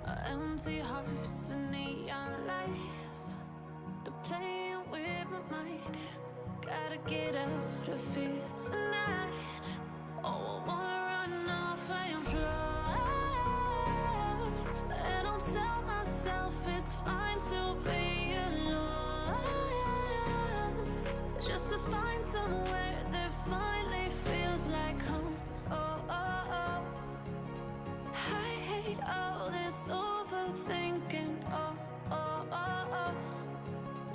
Empty hearts and neon lights, they're playing with my mind. Gotta get out of here tonight. Oh, I wanna run off and fly. And I'll tell myself it's fine to be alone, just to find somewhere that finally feels like home. Oh, oh, oh. I hate all this overthinking. Oh, oh, oh, oh.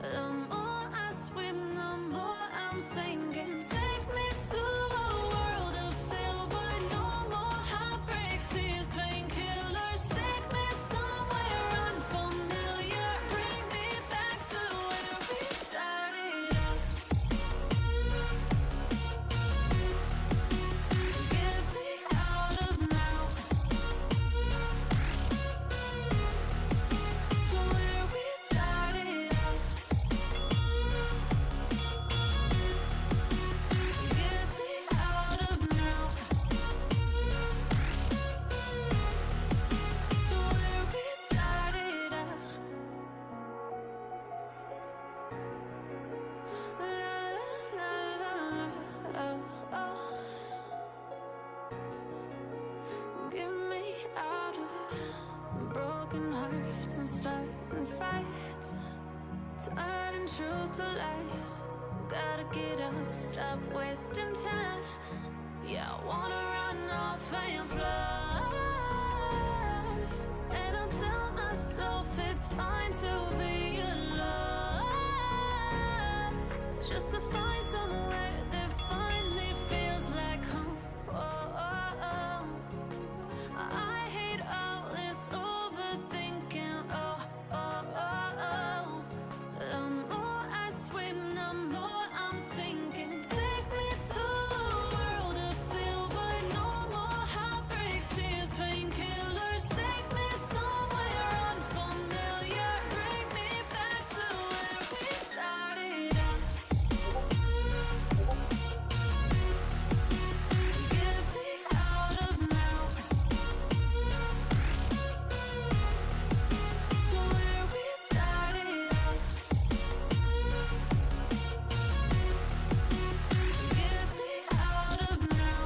The more I swim, the more I'm sinking. Take me to a world of silver. No more heartbreaks, tears, painkillers. Take me somewhere unfamiliar. Bring me back to where we started out. Get me out of now, to where we started out. Get me out of now, to where we started out. La la la la, oh, oh. Get me out of broken hearts and starting fights, turning truth to lies. Gotta get up, stop wasting time. Yeah, I wanna run off and fly. And I'll tell myself it's fine to be alone, just to find somewhere that finally feels like home. Oh, oh, oh. I hate all this overthinking. Oh, oh, oh, oh. The more I swim, the more I'm sinking. Take me to a world of silver. No more heartbreaks, tears, painkillers. Take me somewhere unfamiliar. Bring me back to where we started out. Get me out of now, to where we started out. Get me out of now,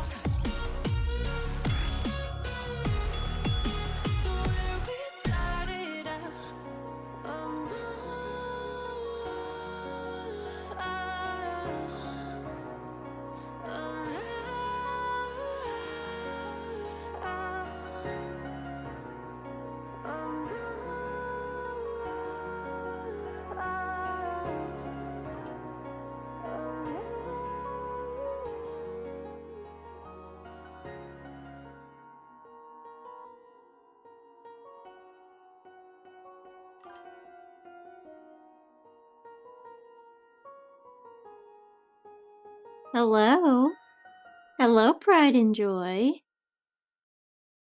to where we started out. Oh, no. Oh, Hello. Hello, Pride and Joy.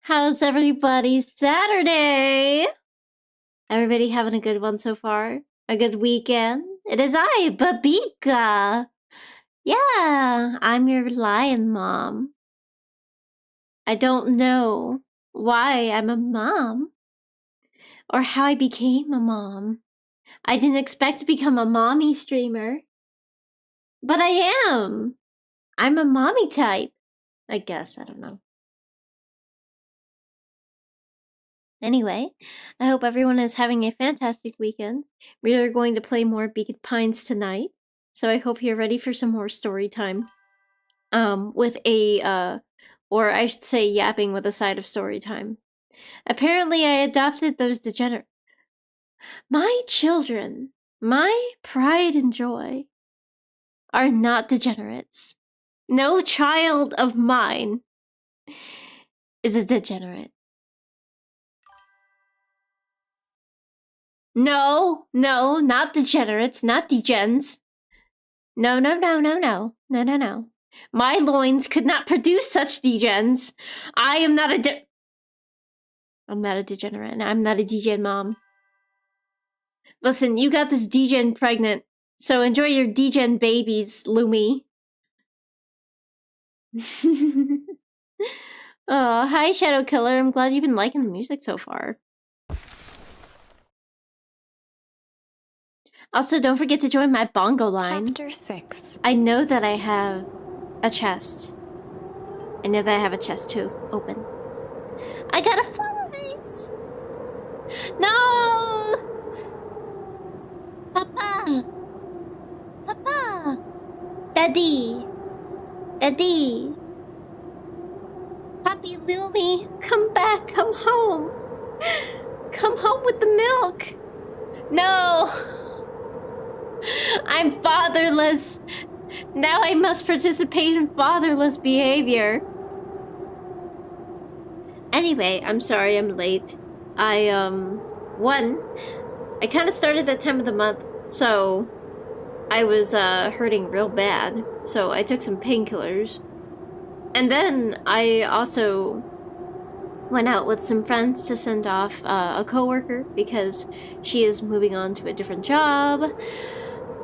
How's everybody's Saturday? Everybody having a good one so far? A good weekend? It is I, Babika. Yeah, I'm your lion mom. I don't know why I'm a mom or how I became a mom. I didn't expect to become a mommy streamer, but I am. I'm a mommy type, I guess. I don't know. Anyway, I hope everyone is having a fantastic weekend. We are going to play more Beacon Pines tonight, so I hope you're ready for some more story time. With a, or I should say yapping with a side of story time. Apparently I adopted those degenerate. My children, my pride and joy, are not degenerates. No child of mine is a degenerate. No, not degenerates, not degens. No. My loins could not produce such degens. I am not a I'm not a degenerate, and I'm not a degen mom. Listen, you got this degen pregnant, so enjoy your degen babies, Lumi. Oh, hi Shadow Killer, I'm glad you've been liking the music so far. Also, don't forget to join my bongo line. Chapter 6. I know that I have a chest. I know that I have a chest too. Open. I got a flower vase! No! Papa! Papa! Daddy! Daddy! Papi Lumi, come back, come home! Come home with the milk! No! I'm fatherless! Now I must participate in fatherless behavior. Anyway, I'm sorry I'm late. I kind of started that time of the month, so I was hurting real bad, so I took some painkillers. And then I also went out with some friends to send off a coworker because she is moving on to a different job.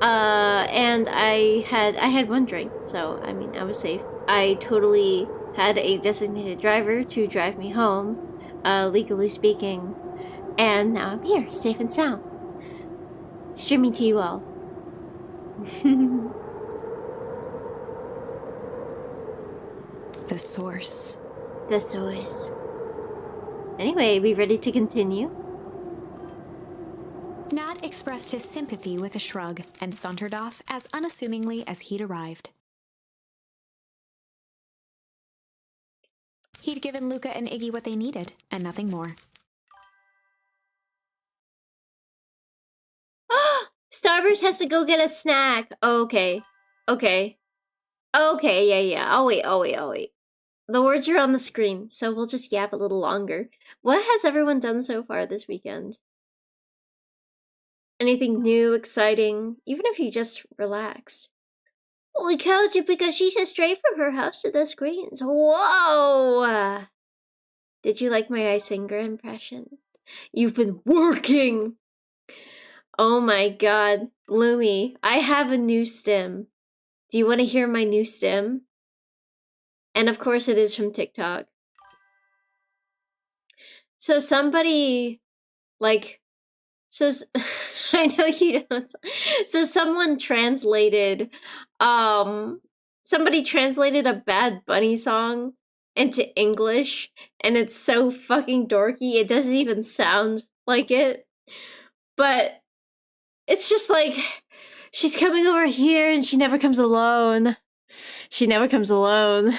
And I had one drink, so I mean I was safe. I totally had a designated driver to drive me home, legally speaking, and now I'm here, safe and sound, streaming to you all. The source. The source. Anyway, we ready to continue? Nat expressed his sympathy with a shrug and sauntered off as unassumingly as he'd arrived. He'd given Luca and Iggy what they needed, and nothing more. Starburst has to go get a snack. Okay. Okay. Okay, yeah. I'll wait. The words are on the screen, so we'll just yap a little longer. What has everyone done so far this weekend? Anything new, exciting? Even if you just relaxed. Holy cow, because she's straight from her house to the screens. Whoa! Did you like my singer impression? You've been working! Oh my god. Lumi, I have a new stim. Do you want to hear my new stim? And of course it is from TikTok. So somebody, like, I know you don't. So someone translated, somebody translated a Bad Bunny song into English, and it's so fucking dorky, it doesn't even sound like it. But it's just like, she's coming over here and she never comes alone. She never comes alone.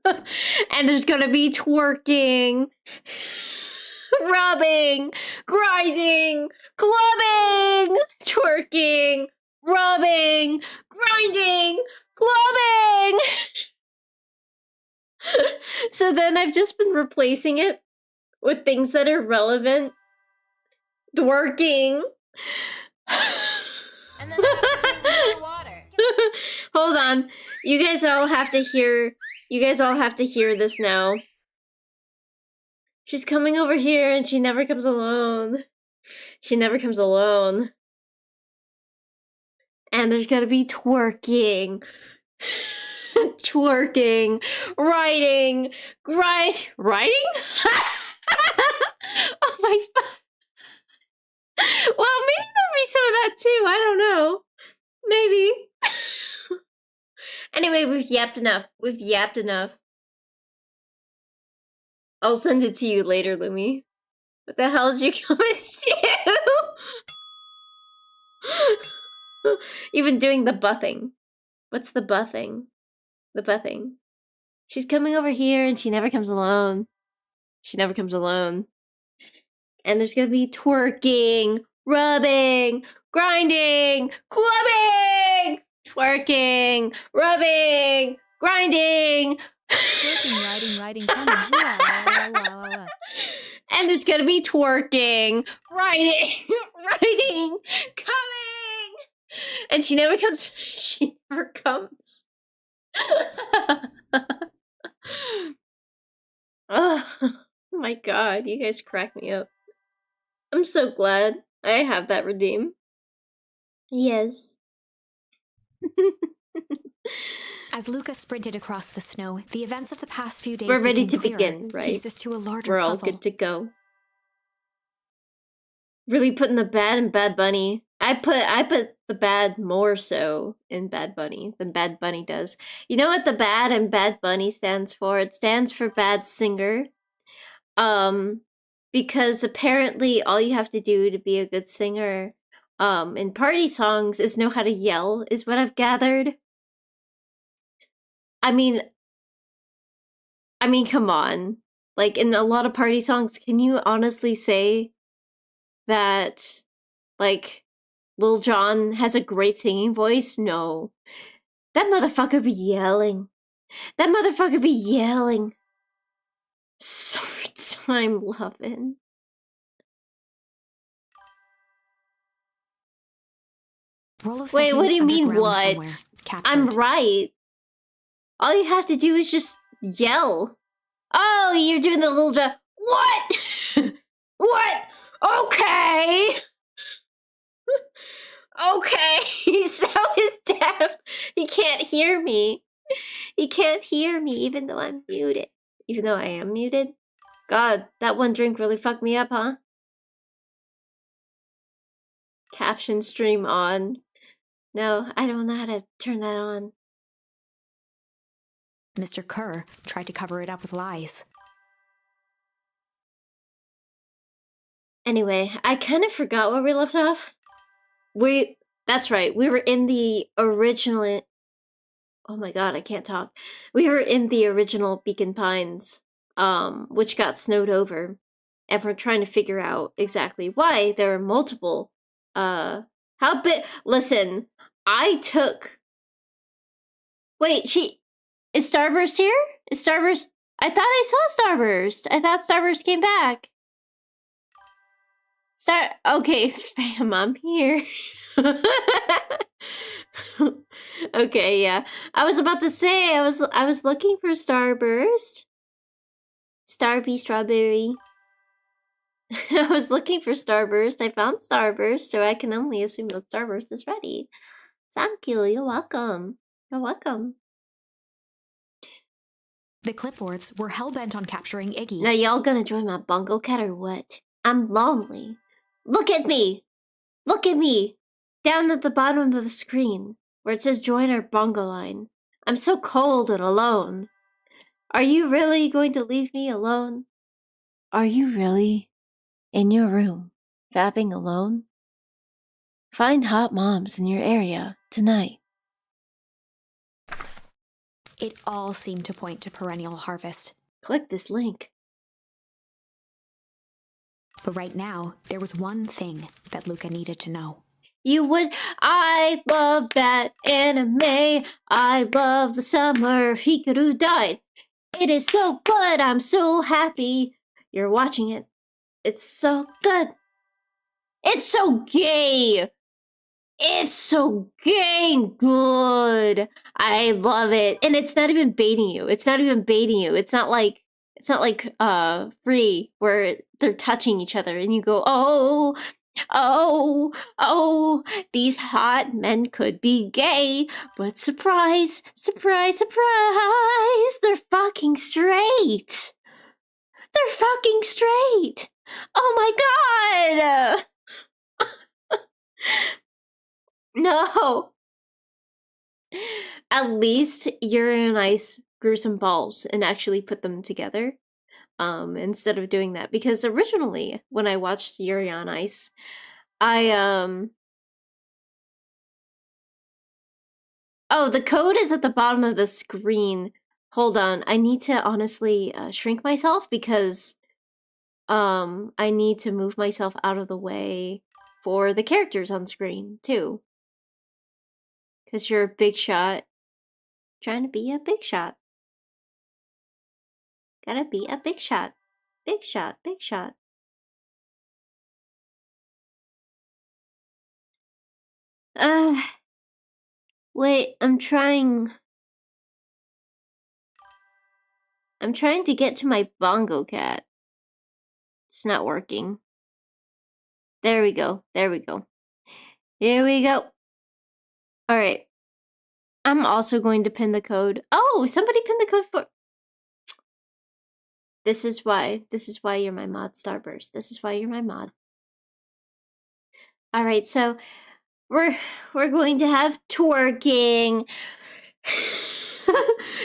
And there's gonna be twerking, rubbing, grinding, clubbing, twerking, rubbing, grinding, clubbing. So then I've just been replacing it with things that are relevant. Twerking. And then more water. Hold on. You guys all have to hear this now. She's coming over here and she never comes alone. She never comes alone. And there's gonna be twerking. Twerking. Writing. Writing? Oh my god. Well, maybe there'll be some of that too. I don't know. Maybe. Anyway, we've yapped enough. I'll send it to you later, Lumi. What the hell did you come and do? You've been doing the buffing. What's the buffing? The buffing. She's coming over here and she never comes alone. She never comes alone. And there's gonna be twerking, rubbing, grinding, clubbing, twerking, rubbing, grinding. Twerking, riding, coming. And there's gonna be twerking, writing, coming. And she never comes. She never comes. Oh my god, you guys crack me up. I'm so glad I have that redeem. Yes. As Luca sprinted across the snow, the events of the past few days We're ready became to clearer, begin, right? pieces to a larger We're all puzzle. good to go. really putting the bad in Bad Bunny. I put the bad more so in Bad Bunny than Bad Bunny does. You know what the bad in Bad Bunny stands for? It stands for bad singer. Because apparently all you have to do to be a good singer in party songs is know how to yell, is what I've gathered. I mean, come on. Like, in a lot of party songs, can you honestly say that, like, Lil Jon has a great singing voice? No. That motherfucker be yelling. That motherfucker be yelling. Summertime lovin'. Rolo said Wait, he what was do you mean, underground what? somewhere, captured. I'm right. All you have to do is just yell. Oh, you're doing the little what? What? Okay. Okay. So is deaf. He can't hear me. He can't hear me even though I'm muted. Even though I am muted? God, that one drink really fucked me up, huh? Caption stream on. No, I don't know how to turn that on. Mr. Kerr tried to cover it up with lies. Anyway, I kind of forgot where we left off. That's right, we were in the original... Oh my god, I can't talk. We were in the original Beacon Pines, which got snowed over. And we're trying to figure out exactly why there are multiple, how big... Listen, I took... Wait, is Starburst here? Is Starburst... I thought I saw Starburst. I thought Starburst came back. Okay, fam, I'm here. Okay, yeah. I was about to say, I was looking for Starburst. Strawberry. I was looking for Starburst. I found Starburst, so I can only assume that Starburst is ready. Thank you, you're welcome. You're welcome. The clipboards were hell-bent on capturing Iggy. Now y'all gonna join my bongo cat or what? I'm lonely. Look at me! Look at me! Down at the bottom of the screen, where it says join our bongo line. I'm so cold and alone. Are you really going to leave me alone? Are you really in your room, fapping alone? Find hot moms in your area tonight. It all seemed to point to perennial harvest. Click this link. But right now, there was one thing that Luca needed to know. I love that anime. I love the summer Hikaru died. It is so good. I'm so happy you're watching it. It's so good. It's so gay. It's so gay and good. I love it. And it's not even baiting you. It's not like Free where they're touching each other and you go, "Oh, oh, these hot men could be gay, but surprise, surprise, surprise, they're fucking straight. They're fucking straight. Oh my god." No. At least Yuri and Ice grew some balls and actually put them together. Instead of doing that. Because originally, when I watched Yuri on Ice, Oh, the code is at the bottom of the screen. Hold on, I need to honestly shrink myself because I need to move myself out of the way for the characters on screen, too. Because you're a big shot. Trying to be a big shot. Gotta be a big shot. Big shot, big shot. Wait, I'm trying to get to my bongo cat. It's not working. There we go. There we go. Here we go. Alright. I'm also going to pin the code. Oh, somebody pinned the code for... This is why you're my mod, Starburst. This is why you're my mod. All right, so we're going to have twerking.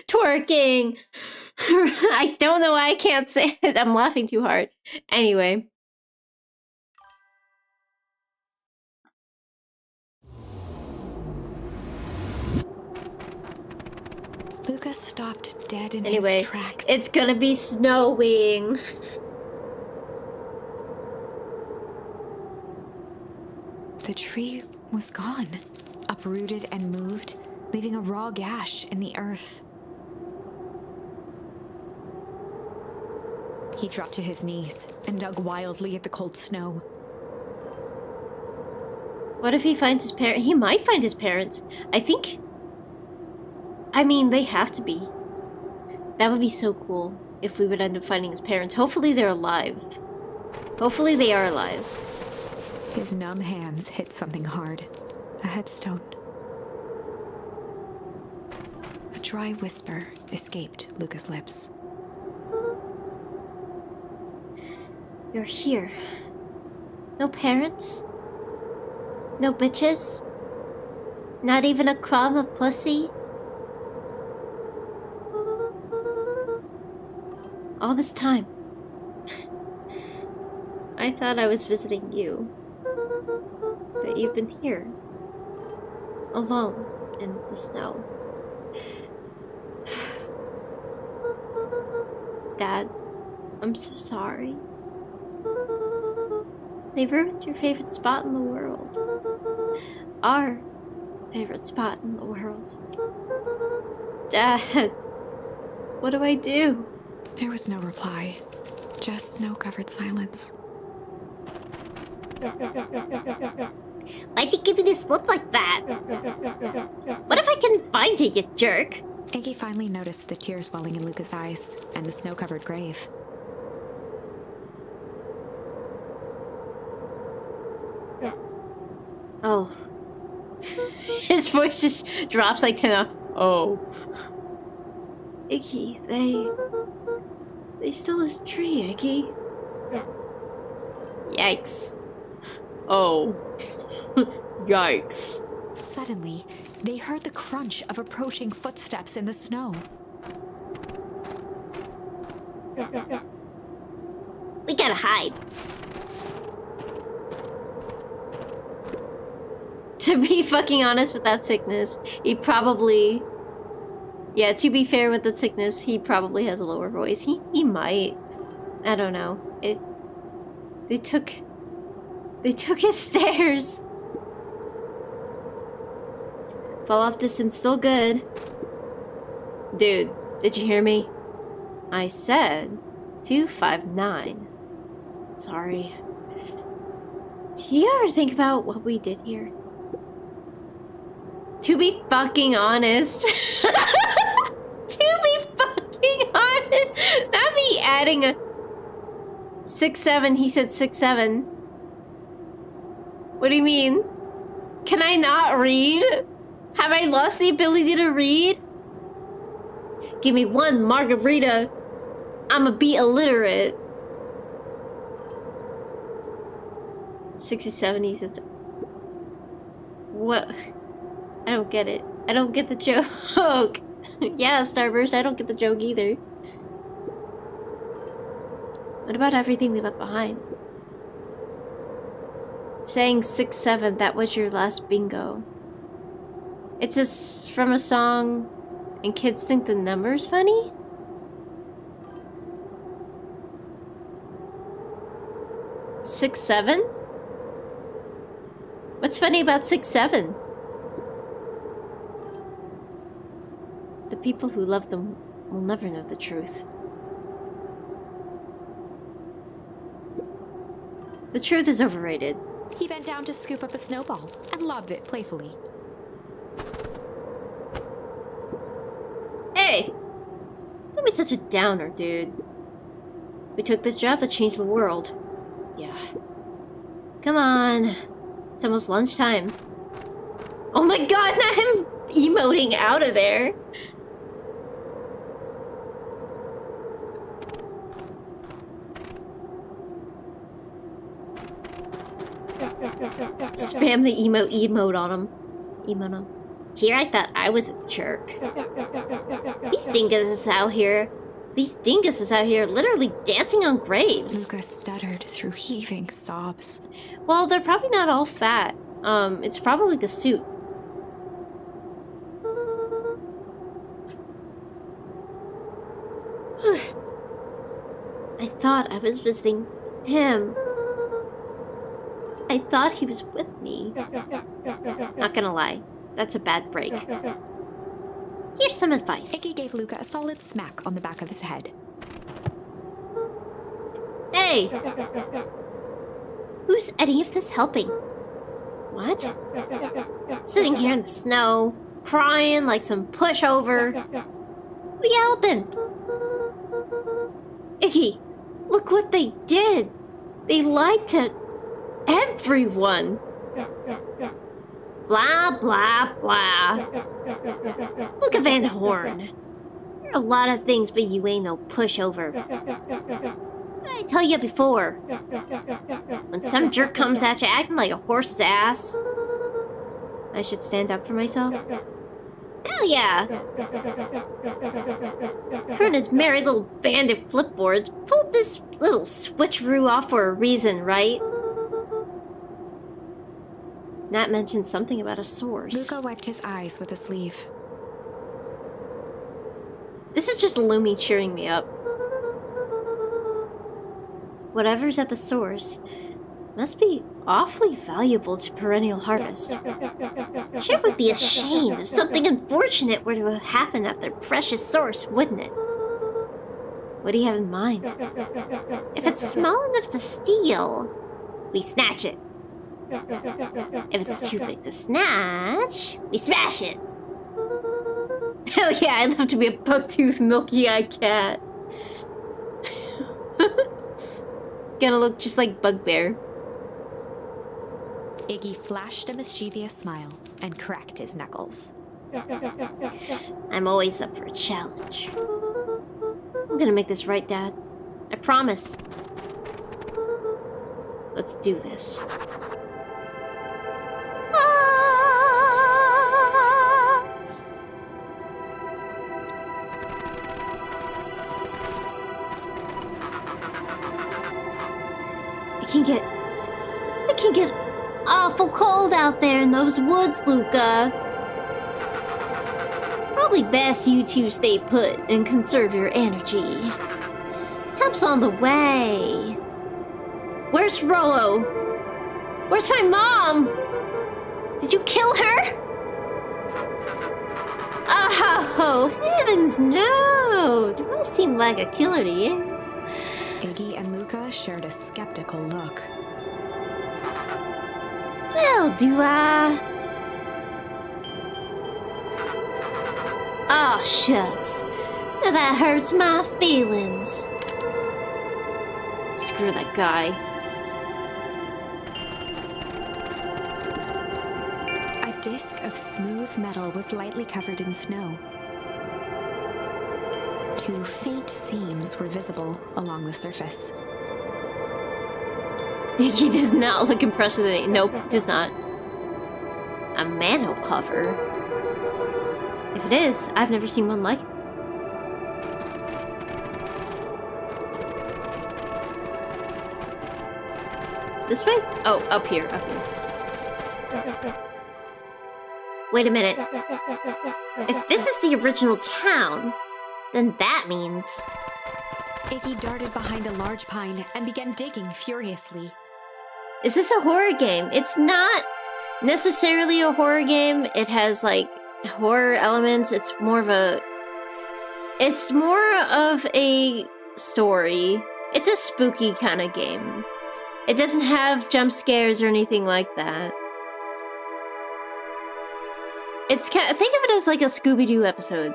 Twerking. I don't know why I can't say it. I'm laughing too hard. Anyway. Lucas stopped dead in Anyway, his tracks. it's gonna be snowing. The tree was gone, uprooted and moved, leaving a raw gash in the earth. He dropped to his knees and dug wildly at the cold snow. What if he finds his parents? He might find his parents. I mean, they have to be. That would be so cool if we would end up finding his parents. Hopefully they're alive. Hopefully they are alive. His numb hands hit something hard. A headstone. A dry whisper escaped Lucas' lips. You're here. No parents? No bitches? Not even a crumb of pussy? All this time. I thought I was visiting you. But you've been here. Alone in the snow. Dad, I'm so sorry. They ruined your favorite spot in the world. Our favorite spot in the world. Dad, what do I do? There was no reply, just snow-covered silence. Why'd you give me this look like that? What if I can find you, you jerk? Iggy finally noticed the tears welling in Lucas' eyes and the snow-covered grave. Oh. His voice just drops like 10. Oh. Iggy, they stole his tree, Iggy. Yikes. Oh. Yikes. Suddenly, they heard the crunch of approaching footsteps in the snow. We gotta hide. To be fucking honest with that sickness, he probably... Yeah, to be fair with the sickness, he probably has a lower voice. He might. I don't know. They took his stairs. Fall off distance still good. Dude, did you hear me? I said 259. Sorry. Do you ever think about what we did here? To be fucking honest. To be fucking honest. Not me adding a 6'7". He said 6'7". What do you mean? Can I not read? Have I lost the ability to read? Give me one margarita. I'ma be illiterate. 67, he said. What? I don't get it. I don't get the joke. Yeah, Starburst, I don't get the joke either. What about everything we left behind? Saying 6'7", that was your last bingo. It's just from a song, and kids think the number's funny? Six, 7? What's funny about 6'7"? The people who love them will never know the truth. The truth is overrated. He bent down to scoop up a snowball and lobbed it playfully. Hey! Don't be such a downer, dude. We took this job to change the world. Yeah. Come on. It's almost lunchtime. Oh my god, not him emoting out of there. Spam the emote on him. Emote him. Here I thought I was a jerk. These dinguses out here literally dancing on graves. Luca stuttered through heaving sobs. Well, they're probably not all fat. It's probably the suit. I thought I was visiting him. I thought he was with me. Not gonna lie, that's a bad break. Here's some advice. Iggy gave Luca a solid smack on the back of his head. Hey! Who's any of this helping? What? Sitting here in the snow, crying like some pushover. We helping? Iggy, look what they did. They lied to everyone. Blah, blah, blah. Look at Van Horn. You're a lot of things, but you ain't no pushover. What did I tell you before? When some jerk comes at you acting like a horse's ass, I should stand up for myself? Hell yeah! Her and his merry little band of flipboards pulled this little switcheroo off for a reason, right? Nat mentioned something about a source. Luca wiped his eyes with a sleeve. This is just Lumi cheering me up. Whatever's at the source must be awfully valuable to Perennial Harvest. Sure would be a shame if something unfortunate were to happen at their precious source, wouldn't it? What do you have in mind? If it's small enough to steal, we snatch it. If it's too big to snatch, we smash it. Hell yeah, I'd love to be a buck-toothed, milky-eyed cat. Gonna look just like Bugbear. Iggy flashed a mischievous smile and cracked his knuckles. I'm always up for a challenge. I'm gonna make this right, Dad. I promise. Let's do this. It can get awful cold out there in those woods, Luca. Probably best you two stay put and conserve your energy. Help's on the way. Where's Rollo? Where's my mom? Did you kill her? Oh, heavens no! Do I seem like a killer to you? Iggy and Luca shared a skeptical look. Well, do I? Oh, shucks. Now that hurts my feelings. Screw that guy. A disc of smooth metal was lightly covered in snow. Two faint seams were visible along the surface. He does not look impressed with it. Nope, does not. A manhole cover? If it is, I've never seen one like it. This way? Oh, up here, up here. Wait a minute. If this is the original town, then that means... Iggy darted behind a large pine and began digging furiously. Is this a horror game? It's not necessarily a horror game. It has, like, horror elements. It's more of a story. It's a spooky kind of game. It doesn't have jump scares or anything like that. It's think of it as like a Scooby-Doo episode.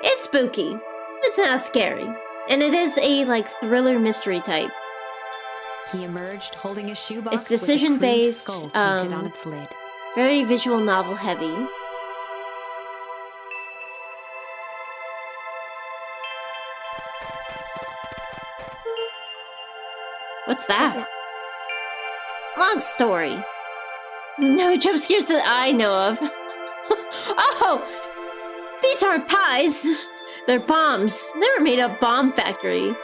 It's spooky. It's not scary. And it is a, like, thriller mystery type. He emerged holding a shoebox It's decision-based, with a crude skull painted on its lid. Very visual novel heavy. What's that? Long story. No jump scares that I know of. Oh! These aren't pies! They're bombs. They were made at bomb factory.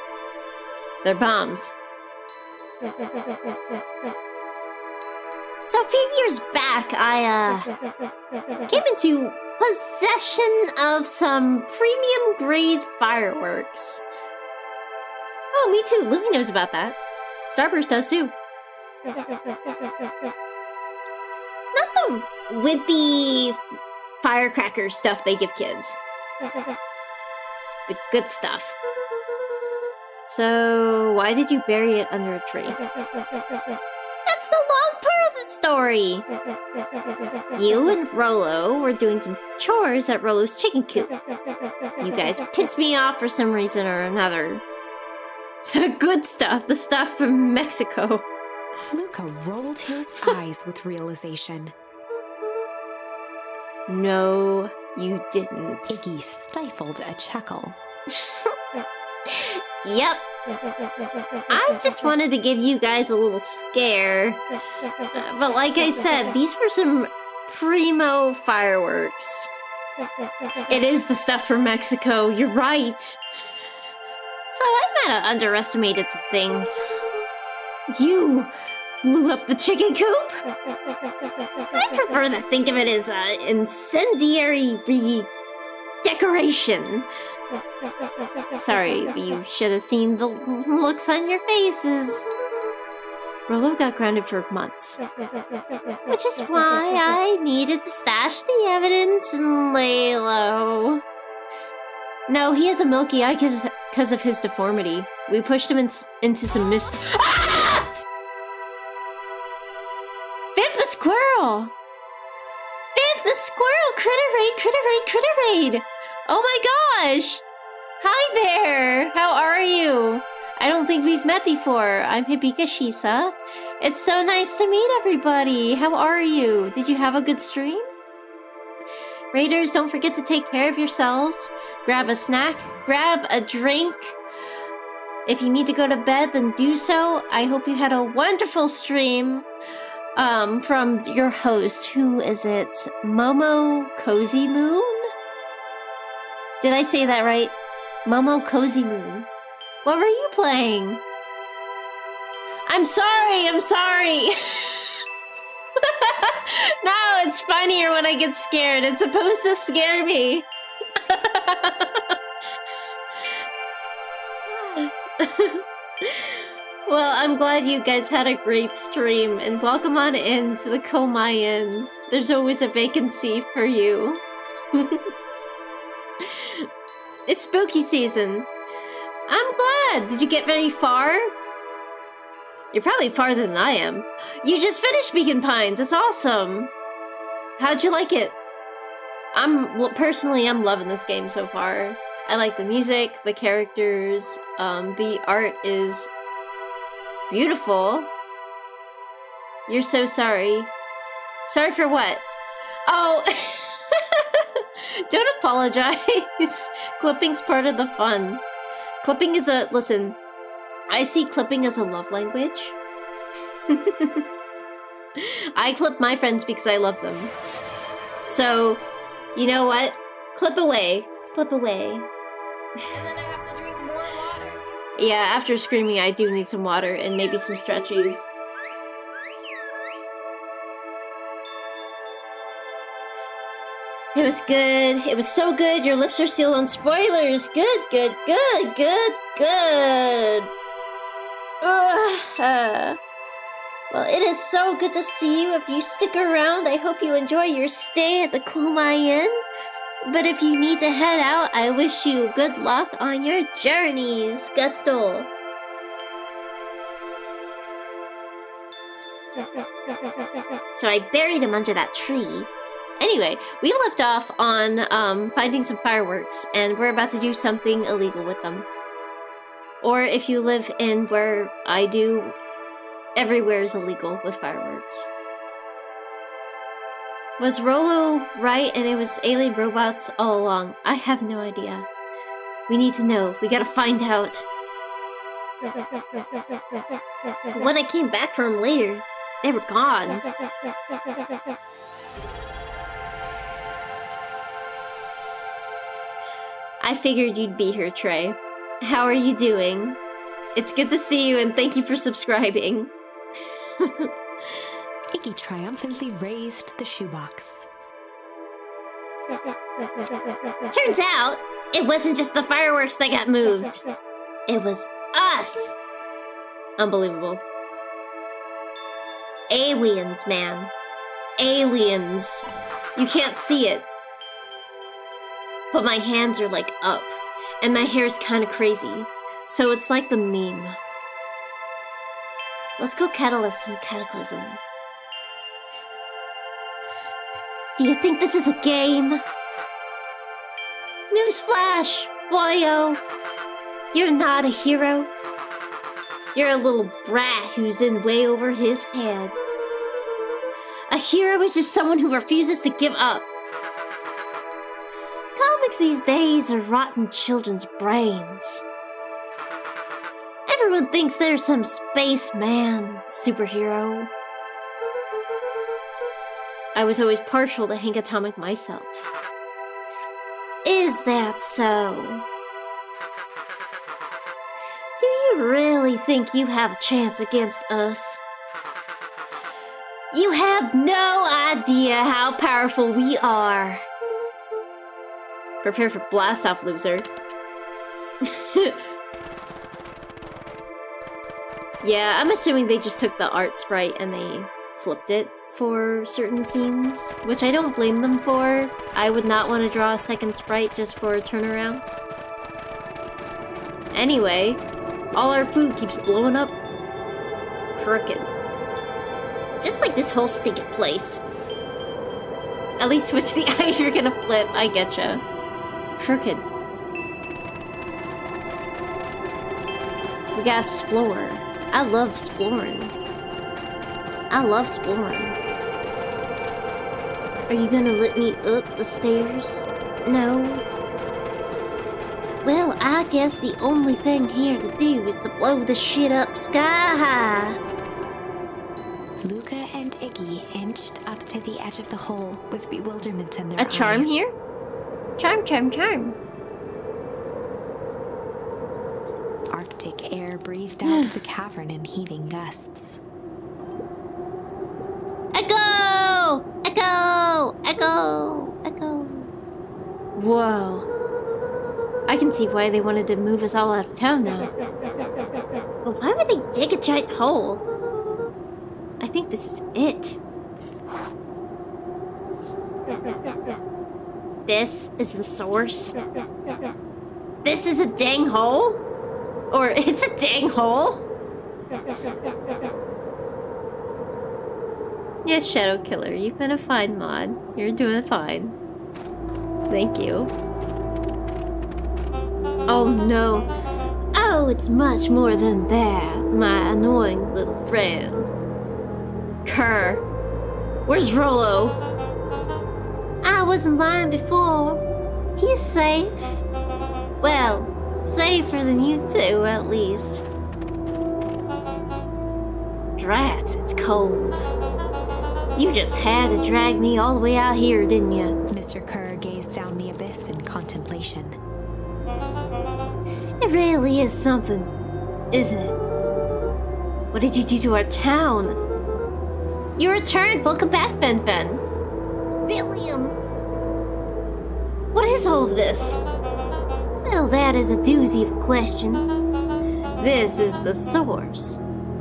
They're bombs. So a few years back, I came into possession of some premium grade fireworks. Oh, me too. Louie knows about that. Starburst does too. Not the wimpy firecracker stuff they give kids. The good stuff. So, why did you bury it under a tree? That's the long part of the story! You and Rolo were doing some chores at Rolo's chicken coop. You guys pissed me off for some reason or another. The good stuff, the stuff from Mexico. Luca rolled his eyes with realization. No, you didn't. Iggy stifled a chuckle. Yep. I just wanted to give you guys a little scare. But like I said, these were some primo fireworks. It is the stuff from Mexico, you're right. So I might have underestimated some things. You blew up the chicken coop? I prefer to think of it as an incendiary redecoration. Sorry, but you should have seen the looks on your faces. Rolo got grounded for months. Which is why I needed to stash the evidence and lay low. No, he has a milky eye because of his deformity. We pushed him into some Ah! Viv the squirrel! Viv the squirrel! Critter raid, critter raid, critter raid! Oh my gosh! Hi there! How are you? I don't think we've met before. I'm Hibika Shisa. It's so nice to meet everybody. How are you? Did you have a good stream? Raiders, don't forget to take care of yourselves. Grab a snack, grab a drink. If you need to go to bed, then do so. I hope you had a wonderful stream from your host. Who is it? Momo Cozy Moon? Did I say that right? Momo Cozy Moon. What were you playing? I'm sorry, I'm sorry. No, it's funnier when I get scared. It's supposed to scare me. Well, I'm glad you guys had a great stream, and welcome on in to the Komai Inn. There's always a vacancy for you. It's spooky season. I'm glad. Did you get very far? You're probably farther than I am. You just finished Beacon Pines. It's awesome. How'd you like it? Personally, I'm loving this game so far. I like the music, the characters, the art is beautiful. You're so sorry. Sorry for what? Oh, don't apologize. Clipping's part of the fun. Clipping is listen, I see clipping as a love language. I clip my friends because I love them. So, you know what? Clip away. Clip away. And then I have to drink more water. Yeah, after screaming, I do need some water and maybe some stretchies. It was good. It was so good. Your lips are sealed on spoilers. Good, good, good, good, good. Well, it is so good to see you. If you stick around, I hope you enjoy your stay at the Komai Inn. But if you need to head out, I wish you good luck on your journeys, Gusto. So I buried him under that tree. Anyway, we left off on finding some fireworks, and we're about to do something illegal with them. Or if you live in where I do, everywhere is illegal with fireworks. Was Rolo right and it was alien robots all along? I have no idea. We need to know. We gotta find out. When I came back from him later, They were gone. I figured you'd be here, Trey. How are you doing? It's good to see you, and thank you for subscribing. Iggy triumphantly raised the shoebox. Turns out, it wasn't just the fireworks that got moved. It was us. Unbelievable. Aliens, man. Aliens. You can't see it. But my hands are like up, and my hair's kind of crazy. So it's like the meme. Let's go catalyst some cataclysm. Do you think this is a game? Newsflash, boyo! You're not a hero. You're a little brat who's in way over his head. A hero is just someone who refuses to give up. Comics these days are rotten children's brains. Everyone thinks they're some spaceman superhero. I was always partial to Hank Atomic myself. Is that so? Do you really think you have a chance against us? You have no idea how powerful we are. Prepare for blast-off, loser. Yeah, I'm assuming they just took the art sprite and they flipped it for certain scenes, which I don't blame them for. I would not want to draw a second sprite just for a turnaround. Anyway, all our food keeps blowing up. Frickin'. Just like this whole stinking place. At least switch the eyes you're gonna flip, I getcha. Frickin'. We gotta explore. I love exploring. I love exploring. Are you gonna let me up the stairs? No? Well, I guess the only thing here to do is to blow the shit up sky high. Luca and Iggy inched up to the edge of the hole with bewilderment in their eyes. A charm here? Charm, charm, charm. Arctic air breathed out of the cavern in heaving gusts. Echo! Echo! Echo! Echo! Whoa. I can see why they wanted to move us all out of town now. But why would they dig a giant hole? I think this is it. This is the source? This is a dang hole? Or it's a dang hole? Yes, Shadow Killer, you've been a fine mod. You're doing fine. Thank you. Oh no. Oh, it's much more than that, my annoying little friend. Kerr. Where's Rollo? I wasn't lying before. He's safe. Well, safer than you two, at least. Drats, it's cold. You just had to drag me all the way out here, didn't you? Mr. Kerr gazed down the abyss in contemplation. It really is something, isn't it? What did you do to our town? You returned! Welcome back, Fen Fen. William! What is all of this? Well, that is a doozy of a question. This is the source.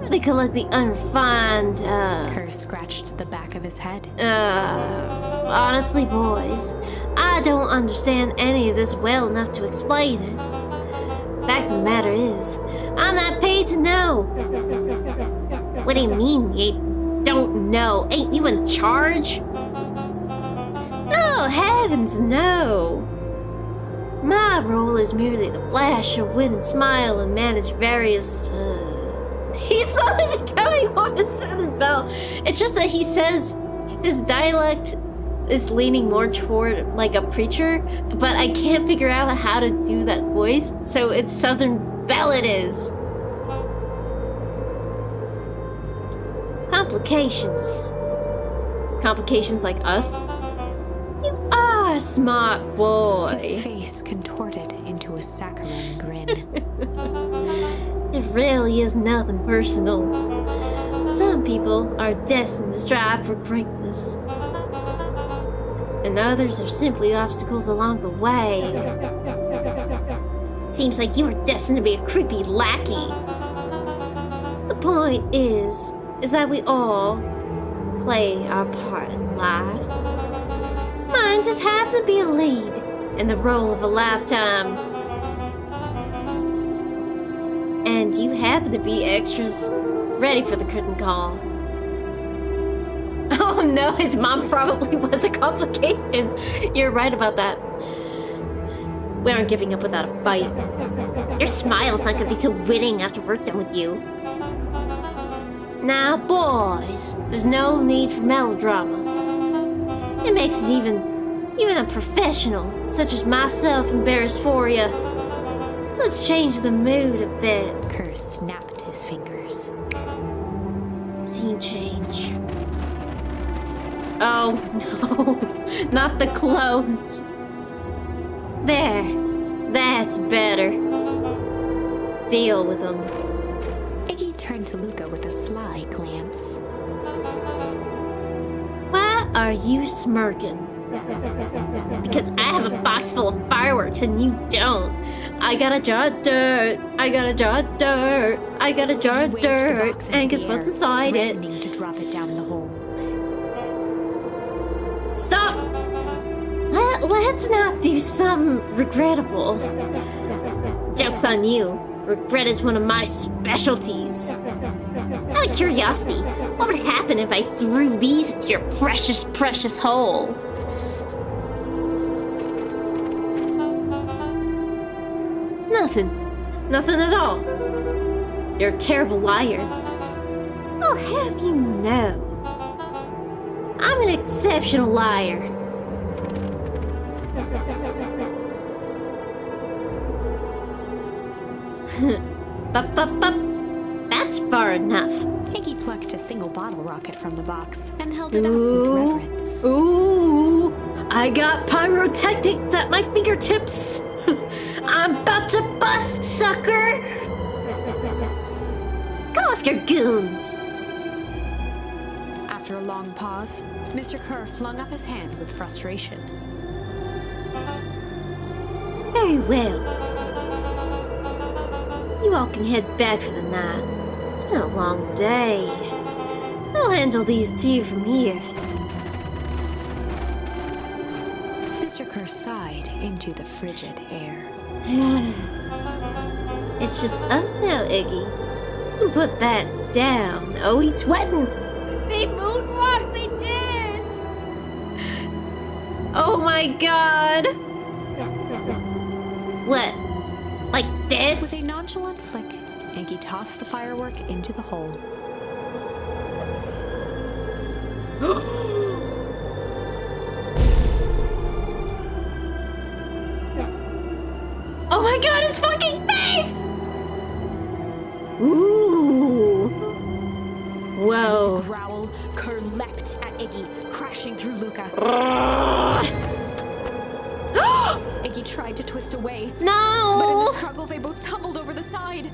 They collect the unrefined, Kerr scratched the back of his head. Honestly, boys, I don't understand any of this well enough to explain it. Fact of the matter is, I'm not paid to know. What do you mean you don't know? Ain't you in charge? Oh, heavens no! My role is merely to flash a win and smile and manage various, He's not even coming off his Southern belle. It's just that he says his dialect is leaning more toward like a preacher, but I can't figure out how to do that voice, so it's Southern belle it is. Complications. Complications like us? You are a smart boy. His face contorted into a saccharine grin. It really is nothing personal. Some people are destined to strive for greatness, and others are simply obstacles along the way. Seems like you were destined to be a creepy lackey. The point is that we all play our part in life. Mine just happened to be a lead in the role of a lifetime. And you happen to be extras ready for the curtain call. Oh no, his mom probably was a complication. You're right about that. We aren't giving up without a fight. Your smile's not gonna be so winning after we're done with you. Now, boys, there's no need for melodrama. It makes us even a professional, such as myself, embarrassed for you. Let's change the mood a bit. Kerr snapped his fingers. Scene change. Oh, no. Not the clones. There. That's better. Deal with them. Iggy turned to Luca with a sly glance. Why are you smirking? Because I have a box full of fireworks and you don't. I got a jar of dirt. I got a jar of dirt. I got a jar of dirt. And guess what's inside it? To drop it down the hole. Stop! Let's not do something regrettable. Joke's on you. Regret is one of my specialties. Out of curiosity, what would happen if I threw these into your precious, precious hole? Nothing. Nothing at all. You're a terrible liar. I'll have you know. I'm an exceptional liar. Bup. That's far enough. Iggy plucked a single bottle rocket from the box and held it up with reverence. Ooh, I got pyrotechnics at my fingertips. I'm about to bust, sucker! Call off your goons. After a long pause, Mr. Kerr flung up his hand with frustration. Very well. You all can head back for the night. It's been a long day. I'll handle these two from here. Mr. Kerr sighed into the frigid air. It's just us now, Iggy. You can put that down. Oh, he's sweating. They moonwalked, they did! Oh my god. What? Like With this? a nonchalant flick, Iggy tossed the firework into the hole. Oh my god, his fucking face! Ooh. Whoa. Growl, Kerr leapt at Iggy, crashing through Luca. Iggy tried to twist away, but in No! the struggle they both tumbled over the side.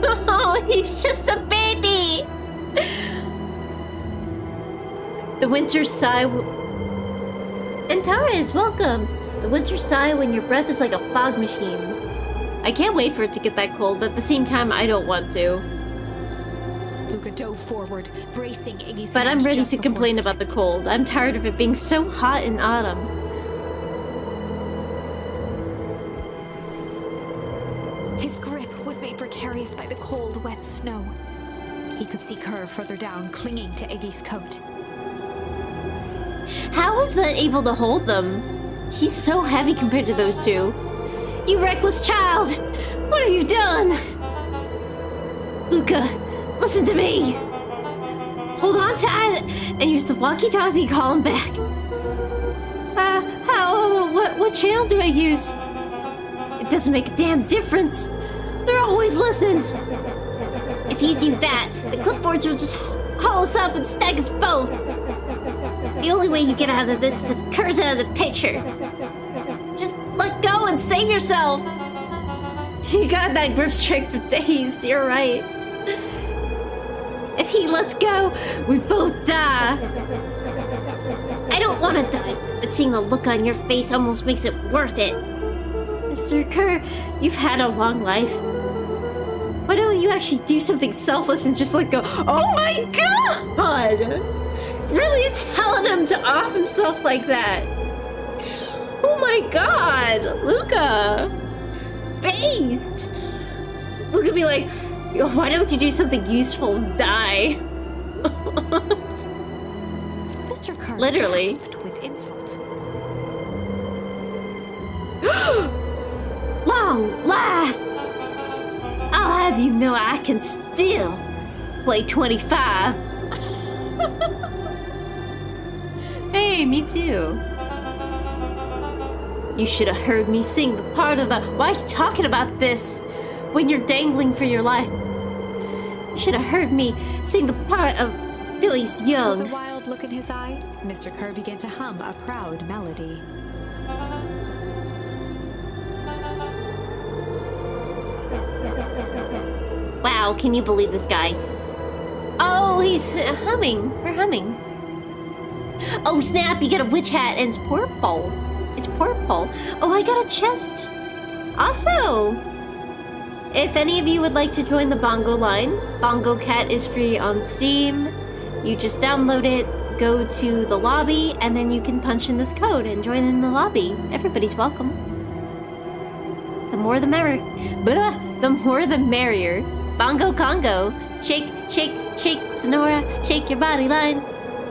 Oh, he's just a baby! The winter sigh. Antares, welcome! The winter sigh when your breath is like a fog machine. I can't wait for it to get that cold, but at the same time, I don't want to. Luca dove forward, bracing Iggy's But I'm hand ready just to before complain it about the slipped. cold. I'm tired of it being so hot in autumn. His grip was made precarious by the cold, wet snow. He could see Kerr further down, clinging to Iggy's coat. How was that able to hold them? He's so heavy compared to those two. You reckless child! What have you done? Luca, listen to me! Hold on tight and use the walkie-talkie to call him back. What channel do I use? It doesn't make a damn difference. They're always listening. If if you do that, the clipboards will just haul us up and snag us both. The only way you get out of this is if Kerr's out of the picture. Just let go and save yourself. He got that grip strength for days, you're right. If he lets go, we both die. I don't want to die, but seeing the look on your face almost makes it worth it. Mr. Kerr, you've had a long life. Why don't you actually do something selfless and just let go? Oh my god! Really telling him to off himself like that. Oh my god, Luca. Based. Luca be like, why don't you do something useful and die? Mr. Kerr Literally. gasped with insult. Long laugh! I'll have you know I can still play 25. Hey, me too. You should have heard me sing the part of the... Why are you talking about this when you're dangling for your life? You should have heard me sing the part of Billy's Young. With a wild look in his eye, Mr. Kerr began to hum a proud melody. Wow, can you believe this guy? Oh, he's humming. We're humming. Oh, snap, you got a witch hat and it's purple. It's purple. Oh, I got a chest. Also, if any of you would like to join the Bongo line, Bongo Cat is free on Steam. You just download it, go to the lobby, and then you can punch in this code and join in the lobby. Everybody's welcome. The more the merrier. Blah, the more the merrier. Bongo Congo. Shake, shake, shake, Sonora. Shake your body line.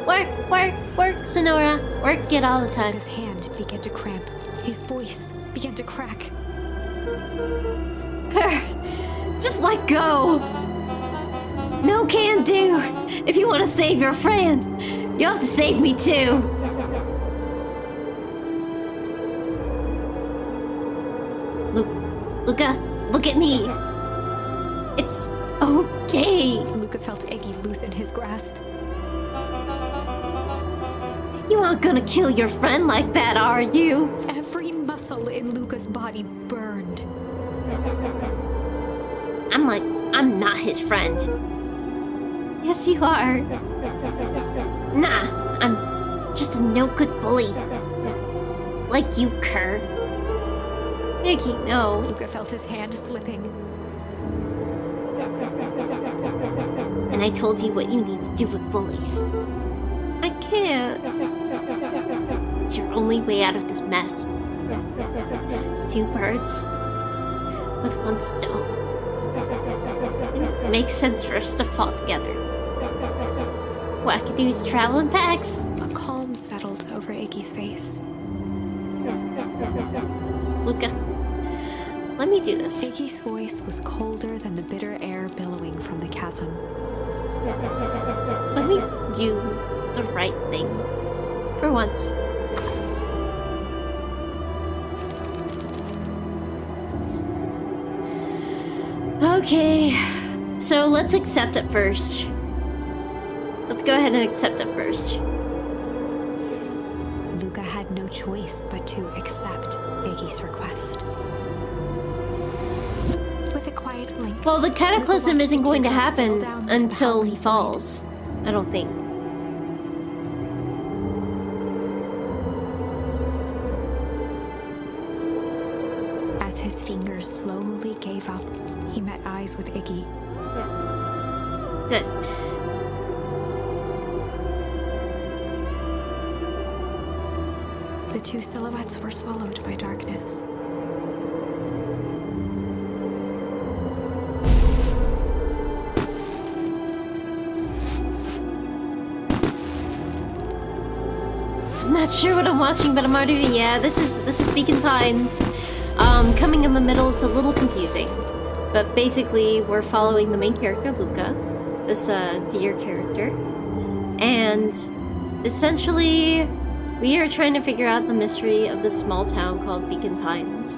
Work, work, work, Sonora. Work it all the time. His hand began to cramp. His voice began to crack. Kerr, just let go. No can do. If you want to save your friend, you have to save me too. Luca, look at me. It's okay. Luca felt Iggy loosen his grasp. You aren't gonna kill your friend like that, are you? Every muscle in Luca's body burned. I'm not his friend. Yes, you are. Nah, I'm just a no-good bully. Like you, Kerr. Iggy, no. Luca felt his hand slipping. And I told you what you need to do with bullies. I can't. It's your only way out of this mess. 2 birds with 1 stone. It makes sense for us to fall together. Wackadoos travel in packs. A calm settled over Iggy's face. Luca, let me do this. Iggy's voice was colder than the bitter air billowing from the chasm. Let me do the right thing. For once. Okay, so let's accept it first. Let's go ahead and accept it first. Luca had no choice but to accept Iggy's request. With a quiet blink, Well, the cataclysm Luca isn't watched going to Teardrop happen settle down into the until he howling void. falls. I don't think. As his fingers slowly gave up, he met eyes with Iggy. Good. The 2 silhouettes were swallowed by darkness. I'm not sure what I'm watching, but I'm already. Yeah, this is Beacon Pines. Coming in the middle, it's a little confusing, but basically we're following the main character, Luca, this deer character, and essentially we are trying to figure out the mystery of this small town called Beacon Pines.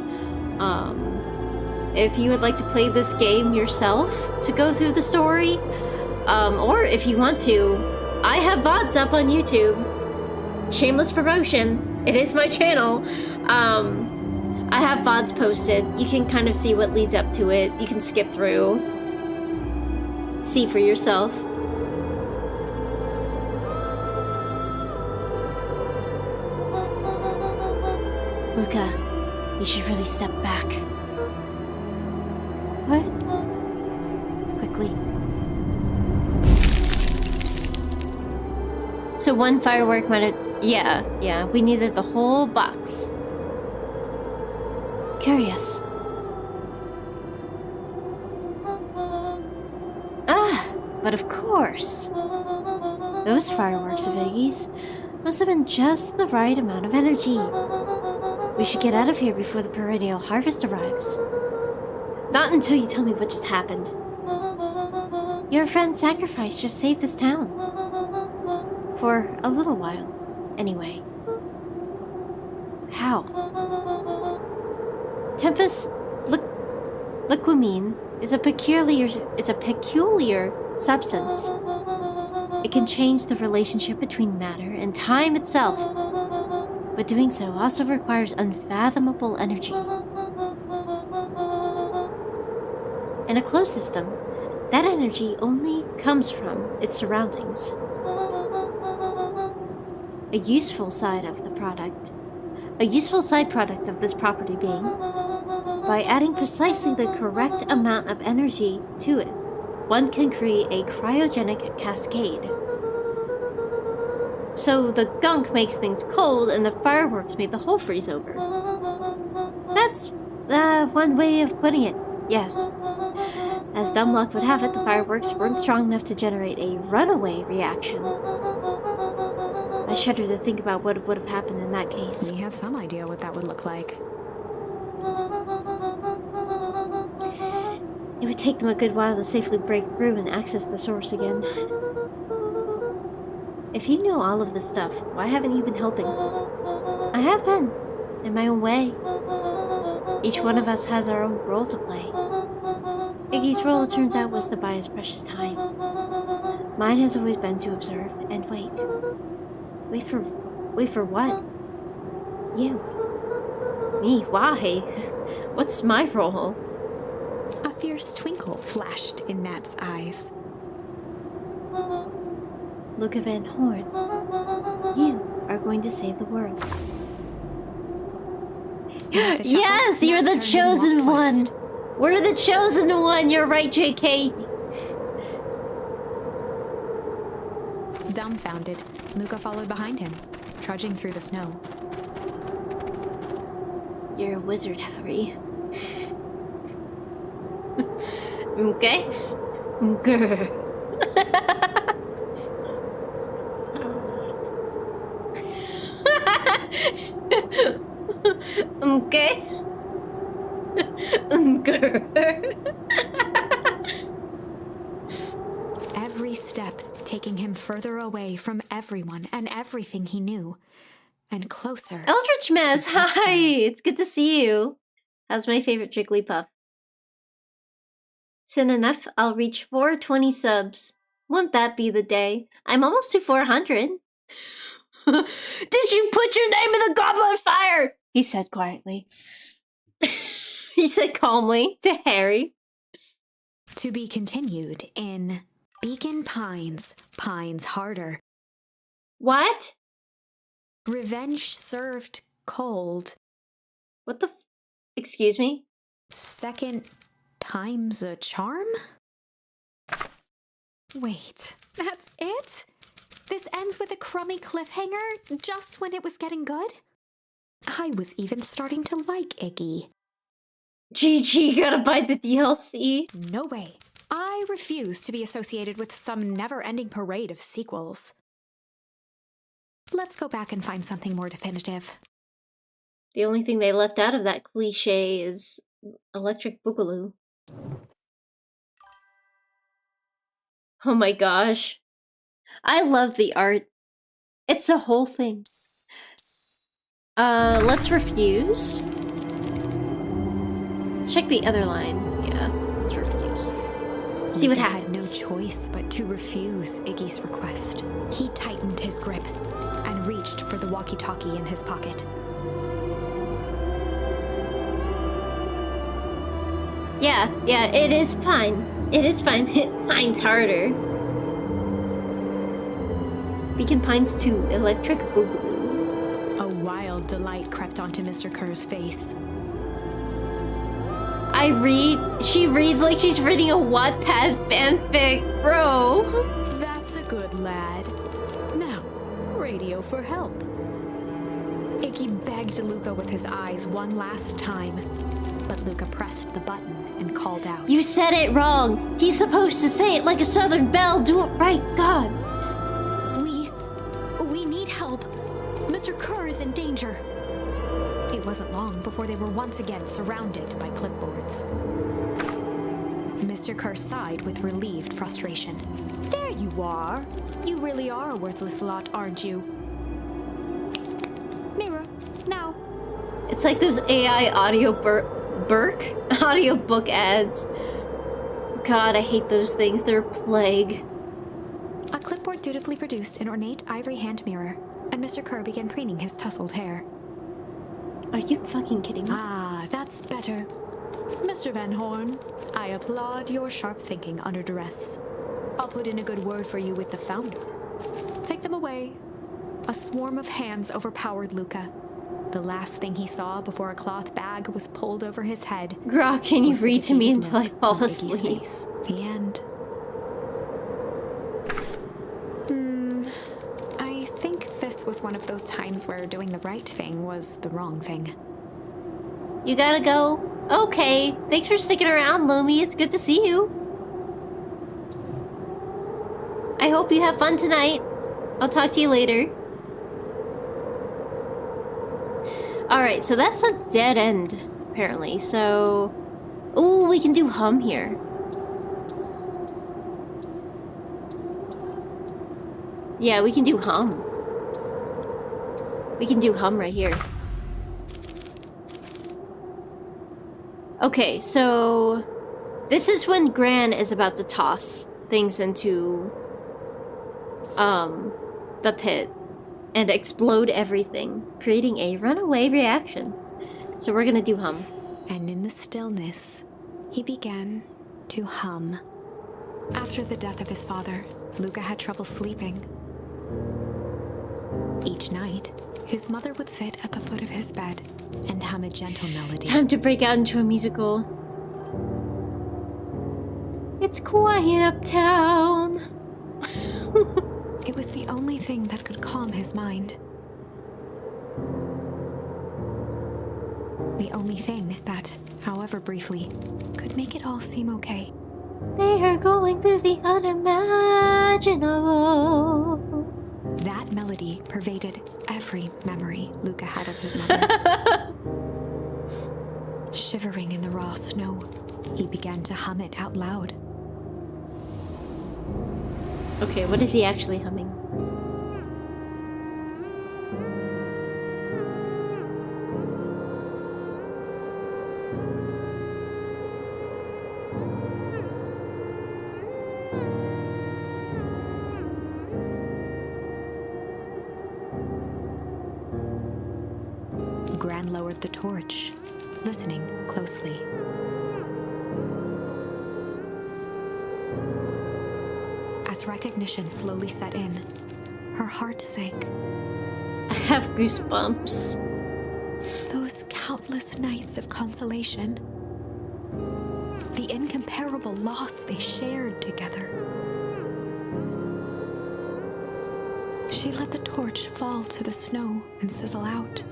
if you would like to play this game yourself to go through the story, or if you want to, I have VODs up on YouTube. Shameless promotion. It is my channel. I have VODs posted. You can kind of see what leads up to it. You can skip through. See for yourself. Luca, you should really step back. What? Quickly. So one firework might have... Yeah, we needed the whole box. Curious. But of course. Those fireworks of Iggy's must have been just the right amount of energy. We should get out of here before the perennial harvest arrives. Not until you tell me what just happened. Your friend's sacrifice just saved this town. For a little while, anyway. How? Tempest liquamine is a peculiar substance. It can change the relationship between matter and time itself, but doing so also requires unfathomable energy. In a closed system, that energy only comes from its surroundings. A useful side product of this property being, by adding precisely the correct amount of energy to it, one can create a cryogenic cascade. So the gunk makes things cold and the fireworks made the whole freeze over. That's one way of putting it, yes. As dumb luck would have it, the fireworks weren't strong enough to generate a runaway reaction. I shudder to think about what would have happened in that case. We have some idea what that would look like. It would take them a good while to safely break through and access the source again. If you know all of this stuff, why haven't you been helping? I have been, in my own way. Each one of us has our own role to play. Iggy's role, it turns out, was to buy his precious time. Mine has always been to observe and wait. Wait for what? You. Me? Why? What's my role? A fierce twinkle flashed in Nat's eyes. Luca Van Horn, you are going to save the world. Yes, you're the chosen one! We're the chosen one! You're right, JK! Dumbfounded, Luca followed behind him, trudging through the snow. You're a wizard, Harry. Okay? Grr. Okay? Every step taking him further away from everyone and everything he knew, and closer. Eldritch Mess, hi! It's good to see you. How's my favorite Jigglypuff? Soon enough, I'll reach 420 subs. Won't that be the day? I'm almost to 400. Did you put your name in the goblet of fire? He said quietly. He said calmly to Harry. To be continued in Beacon Pines, Pines Harder. What? Revenge served cold. What the excuse me? Second time's a charm? Wait, that's it? This ends with a crummy cliffhanger just when it was getting good? I was even starting to like Iggy. GG, gotta buy the DLC. No way. I refuse to be associated with some never-ending parade of sequels. Let's go back and find something more definitive. The only thing they left out of that cliche is Electric Boogaloo. Oh my gosh. I love the art. It's a whole thing. Let's refuse. check the other line. Yeah, let's refuse. See what Luca had no happens. choice but to refuse Iggy's request. He tightened his grip and reached for the walkie-talkie in his pocket. Yeah, it is fine. It is fine. Pine's harder. Beacon Pines 2, Electric Boogaloo. A wild delight crept onto Mr. Kerr's face. She reads like she's reading a Wattpad fanfic, bro. That's a good lad. Now, radio for help. Iggy begged Luca with his eyes one last time, but Luca pressed the button and called out. You said it wrong. He's supposed to say it like a Southern belle. Do it right, God. We need help. Mr. Kerr is in danger. It wasn't long before they were once again surrounded by clipboards. Mr. Kerr sighed with relieved frustration. There you are. You really are a worthless lot, aren't you? Mirror, now. It's like those AI audiobook ads. God, I hate those things. They're a plague. A clipboard dutifully produced an ornate ivory hand mirror, and Mr. Kerr began preening his tousled hair. Are you fucking kidding me? Ah, that's better. Mr. Van Horn, I applaud your sharp thinking under duress. I'll put in a good word for you with the founder. Take them away. A swarm of hands overpowered Luca. The last thing he saw before a cloth bag was pulled over his head. Grok, can you was the read to me defeated until I look fall on Iggy's asleep? face. The end. I think this was one of those times where doing the right thing was the wrong thing. You gotta go? Okay. Thanks for sticking around, Lumi. It's good to see you. I hope you have fun tonight. I'll talk to you later. Alright, so that's a dead end, apparently. So... Ooh, we can do hum here. Yeah, we can do hum. We can do hum right here. Okay, so... This is when Gran is about to toss things into... the pit. And explode everything, creating a runaway reaction. So we're gonna do hum. And in the stillness, he began to hum. After the death of his father, Luca had trouble sleeping. Each night, his mother would sit at the foot of his bed and hum a gentle melody. Time to break out into a musical. It's quiet uptown. It was the only thing that could calm his mind. The only thing that, however briefly, could make it all seem okay. They are going through the unimaginable. That melody pervaded every memory Luca had of his mother. Shivering in the raw snow, he began to hum it out loud. Okay, what is he actually humming? Gran lowered the torch, listening closely. As recognition slowly set in, her heart sank. I have goosebumps. Those countless nights of consolation. The incomparable loss they shared together. She let the torch fall to the snow and sizzle out.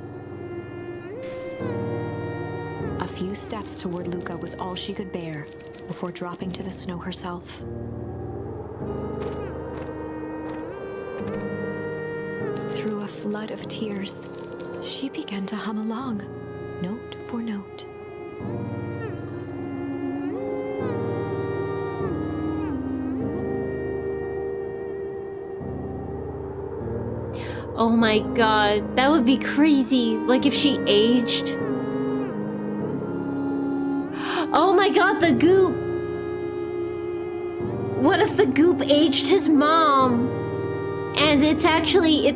A few steps toward Luca was all she could bear before dropping to the snow herself. Through a flood of tears, she began to hum along, note for note. Oh my god, that would be crazy. Like if she aged. my god, the goop! What if the goop aged his mom? And it's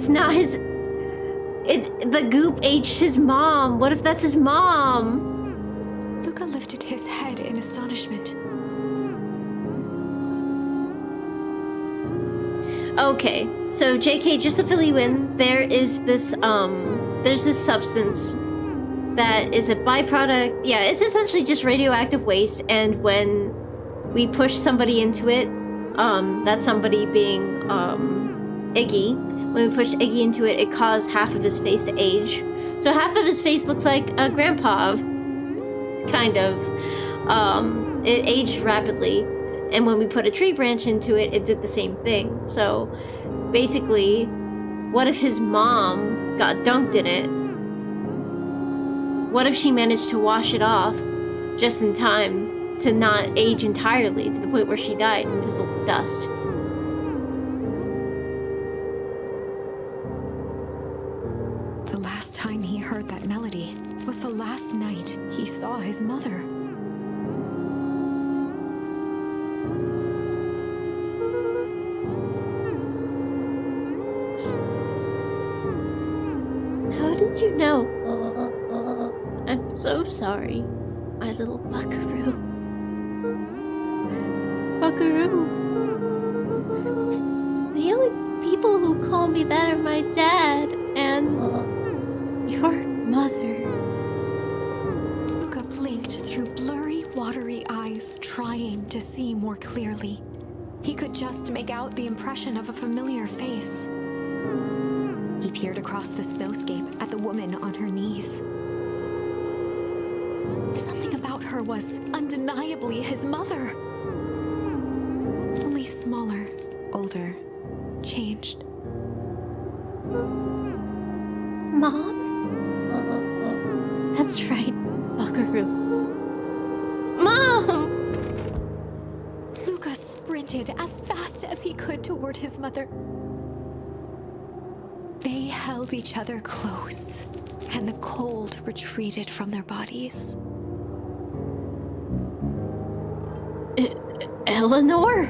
not his... the goop aged his mom. What if that's his mom? Luca lifted his head in astonishment. Okay, so JK, just to fill you in, there's this substance that is a byproduct. Yeah, it's essentially just radioactive waste, and when we push somebody into it, that somebody being Iggy, when we pushed Iggy into it, it caused half of his face to age. So half of his face looks like a grandpa, kind of. It aged rapidly, and when we put a tree branch into it, it did the same thing. So basically, what if his mom got dunked in it? What if she managed to wash it off just in time to not age entirely to the point where she died and fizzled to dust? The last time he heard that melody was the last night he saw his mother. How did you know? I'm so sorry, my little buckaroo. Buckaroo. The only people who call me that are my dad and your mother. Luca blinked through blurry, watery eyes, trying to see more clearly. He could just make out the impression of a familiar face. He peered across the snowscape at the woman on her knees. Something about her was undeniably his mother. Only smaller, older, changed. Mom? That's right, buckaroo. Mom! Luca sprinted as fast as he could toward his mother. They held each other close, and the cold retreated from their bodies. Eleanor?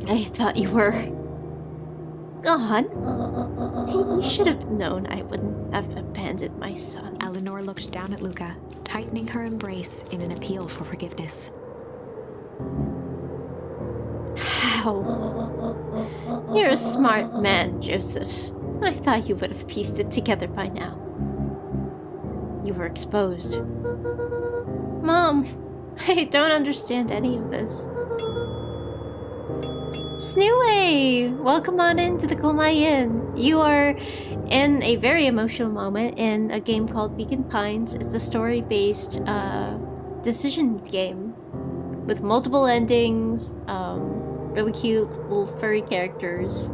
I thought you were gone. You should have known I wouldn't have abandoned my son. Eleanor looked down at Luca, tightening her embrace in an appeal for forgiveness. How? You're a smart man, Joseph. I thought you would have pieced it together by now. You were exposed. Mom, I don't understand any of this. Snooey! Welcome on into the Komai Inn. You are in a very emotional moment in a game called Beacon Pines. It's a story-based decision game with multiple endings, really cute little furry characters.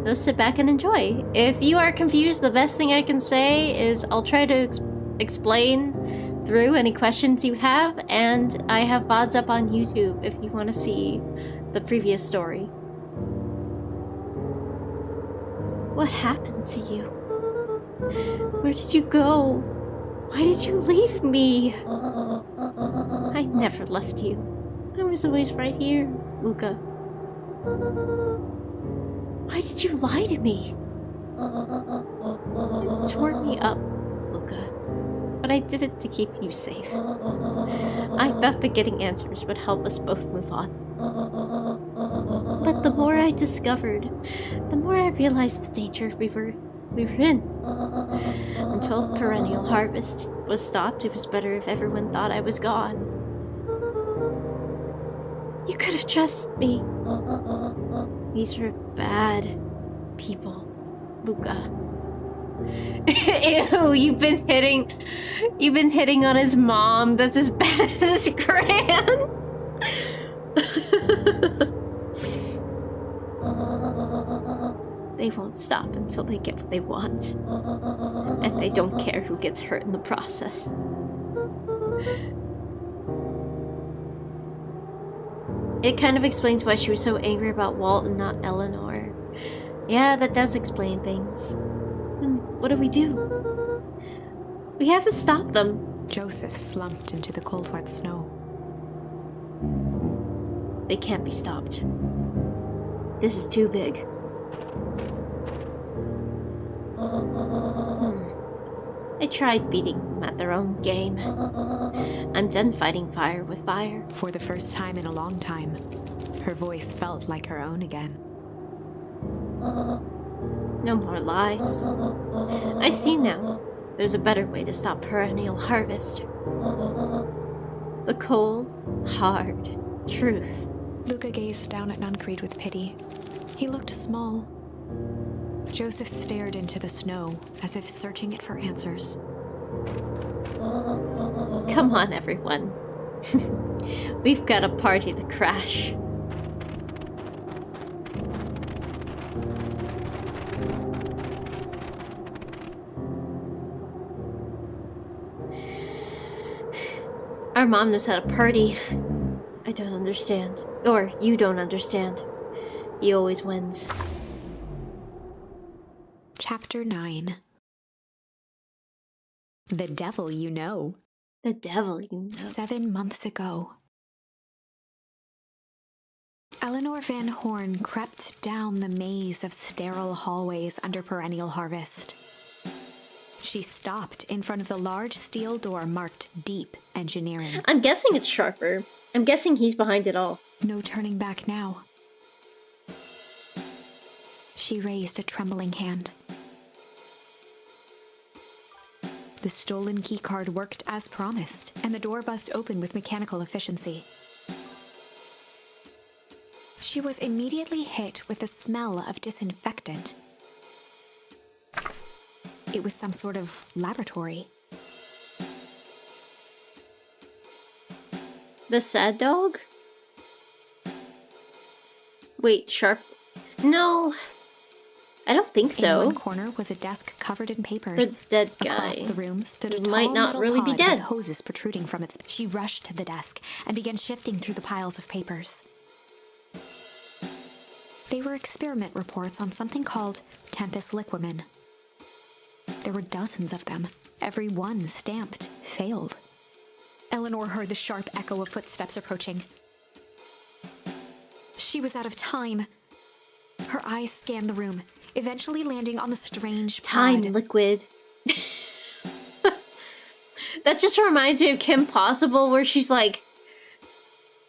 So sit back and enjoy. If you are confused, the best thing I can say is I'll try to explain through any questions you have, and I have VODs up on YouTube if you want to see the previous story. What happened to you? Where did you go? Why did you leave me? I never left you. I was always right here, Luca. Why did you lie to me? You tore me up, Luca. But I did it to keep you safe. I thought that getting answers would help us both move on. But the more I discovered, the more I realized the danger we were in. Until perennial harvest was stopped, it was better if everyone thought I was gone. You could have trusted me. These are bad people, Luca. Ew, you've been hitting on his mom. That's as bad as his gran. They won't stop until they get what they want. And they don't care who gets hurt in the process. It kind of explains why she was so angry about Walt and not Eleanor. Yeah, that does explain things. What do? We have to stop them. Joseph slumped into the cold, wet snow. They can't be stopped. This is too big. I tried beating them at their own game. I'm done fighting fire with fire. For the first time in a long time, her voice felt like her own again. No more lies. I see now. There's a better way to stop perennial harvest. The cold, hard truth. Luca gazed down at Nuncreed with pity. He looked small. Joseph stared into the snow, as if searching it for answers. Come on, everyone. We've got a party to crash. Our mom knows how to party. I don't understand. Or, you don't understand. He always wins. Chapter 9. The Devil You Know. The devil, you know. 7 months ago. Eleanor Van Horn crept down the maze of sterile hallways under perennial harvest. She stopped in front of the large steel door marked Deep Engineering. I'm guessing it's Sharper. I'm guessing he's behind it all. No turning back now. She raised a trembling hand. The stolen keycard worked as promised, and the door buzzed open with mechanical efficiency. She was immediately hit with the smell of disinfectant. It was some sort of laboratory. The sad dog? Wait, Sharp? No, I don't think so. In one corner was a desk covered in papers. The dead guy. Across the room stood a He tall might not metal really be pod dead. with hoses protruding from its. She rushed to the desk and began shifting through the piles of papers. They were experiment reports on something called Tempus liquamen. There were dozens of them, every one stamped failed. Eleanor heard the sharp echo of footsteps approaching. She was out of time. Her eyes scanned the room, eventually landing on the strange Time pod. liquid. That just reminds me of Kim Possible, where she's like,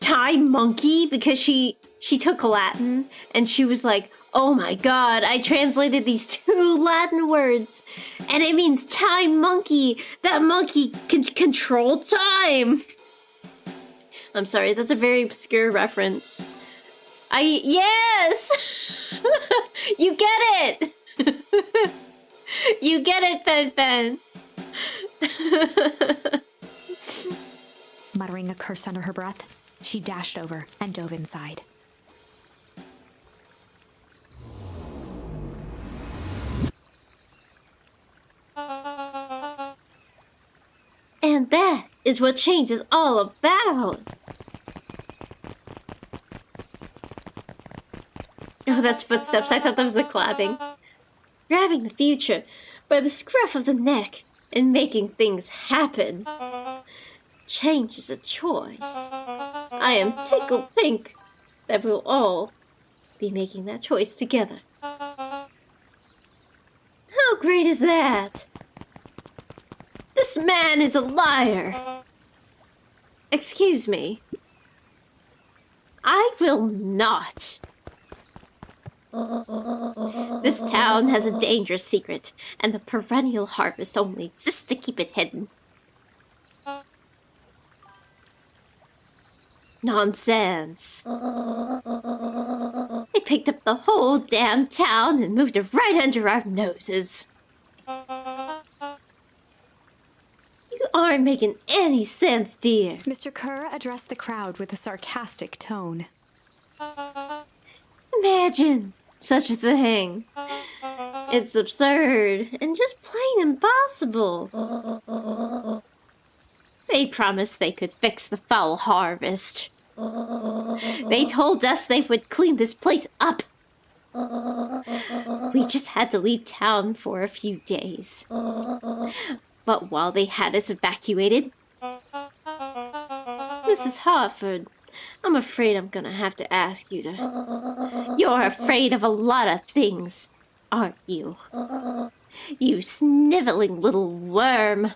time monkey, because she took Latin, and she was like, oh my god, I translated these 2 Latin words, and it means time monkey. That monkey can control time. I'm sorry, that's a very obscure reference. Yes! You get it! You get it, Fen Fen. Muttering a curse under her breath, she dashed over and dove inside. And that is what change is all about. Oh, that's footsteps. I thought that was the clapping. Grabbing the future by the scruff of the neck and making things happen. Change is a choice. I am tickled pink that we'll all be making that choice together. How great is that? This man is a liar. Excuse me. I will not. This town has a dangerous secret, and the perennial harvest only exists to keep it hidden. Nonsense. They picked up the whole damn town and moved it right under our noses. You aren't making any sense, dear. Mr. Kerr addressed the crowd with a sarcastic tone. Imagine such a thing. It's absurd and just plain impossible. They promised they could fix the foul harvest. They told us they would clean this place up. We just had to leave town for a few days. But while they had us evacuated, Mrs. Hartford, I'm afraid I'm gonna have to ask you to... You're afraid of a lot of things, aren't you? You sniveling little worm.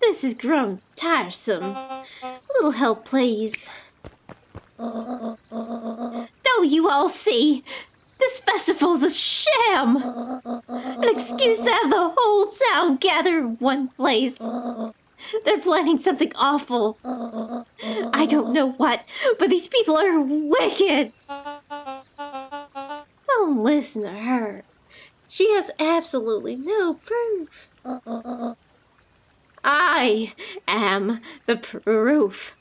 This has grown tiresome. A little help, please. Don't you all see? This festival's a sham! An excuse to have the whole town gather in one place. They're planning something awful. I don't know what, but these people are wicked. Don't listen to her. She has absolutely no proof. I am the proof.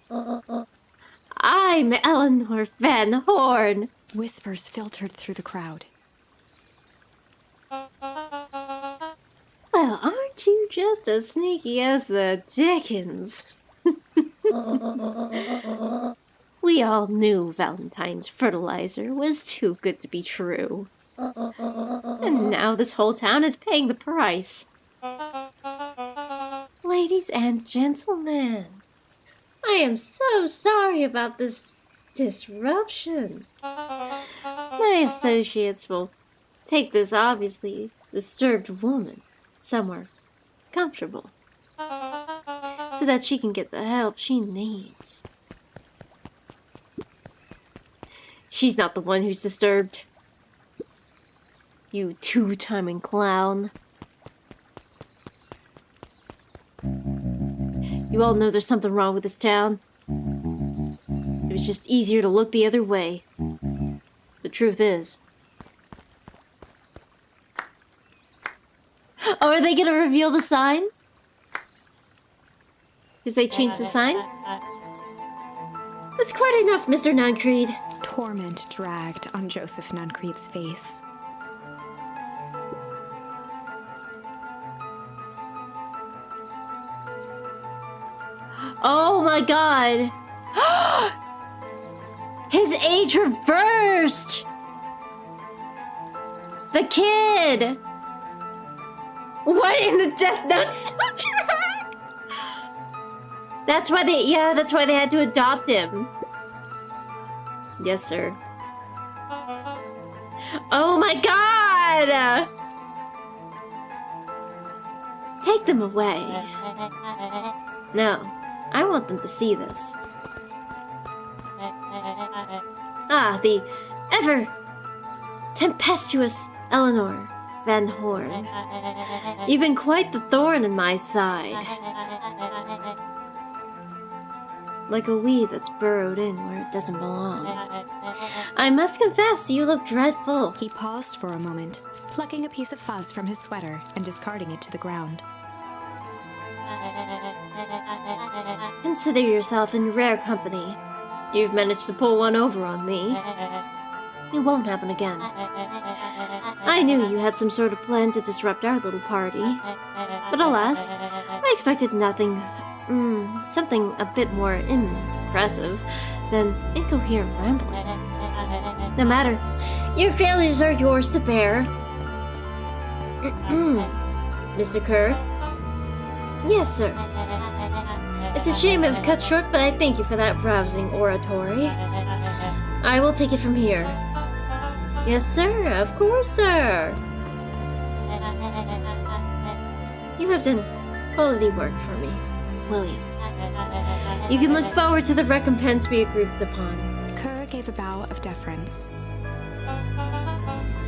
I'm Eleanor Van Horn. Whispers filtered through the crowd. Well, aren't you just as sneaky as the Dickens? We all knew Valentine's fertilizer was too good to be true. And now this whole town is paying the price. Ladies and gentlemen, I am so sorry about this disruption. My associates will take this obviously disturbed woman somewhere comfortable so that she can get the help she needs. She's not the one who's disturbed. You two-timing clown. You all know there's something wrong with this town. It was just easier to look the other way. The truth is... Oh, are they gonna reveal the sign? Because they changed the sign? That's quite enough, Mr. Nuncreed. Torment dragged on Joseph Nuncreed's face. Oh my god! His age reversed! The kid! What in the Death Note soundtrack? That's why they had to adopt him. Yes, sir. Oh my god! Take them away. No, I want them to see this. Ah, the ever tempestuous Eleanor Van Horn. You've been quite the thorn in my side. Like a weed that's burrowed in where it doesn't belong. I must confess, you look dreadful. He paused for a moment, plucking a piece of fuzz from his sweater and discarding it to the ground. Consider yourself in rare company. You've managed to pull one over on me. It won't happen again. I knew you had some sort of plan to disrupt our little party. But alas, I expected nothing, something a bit more impressive than incoherent rambling. No matter, your failures are yours to bear. Mr. Kerr? Yes, sir. It's a shame it was cut short, but I thank you for that rousing oratory. I will take it from here. Yes, sir. Of course, sir. You have done quality work for me, William. You can look forward to the recompense we agreed upon. Kerr gave a bow of deference.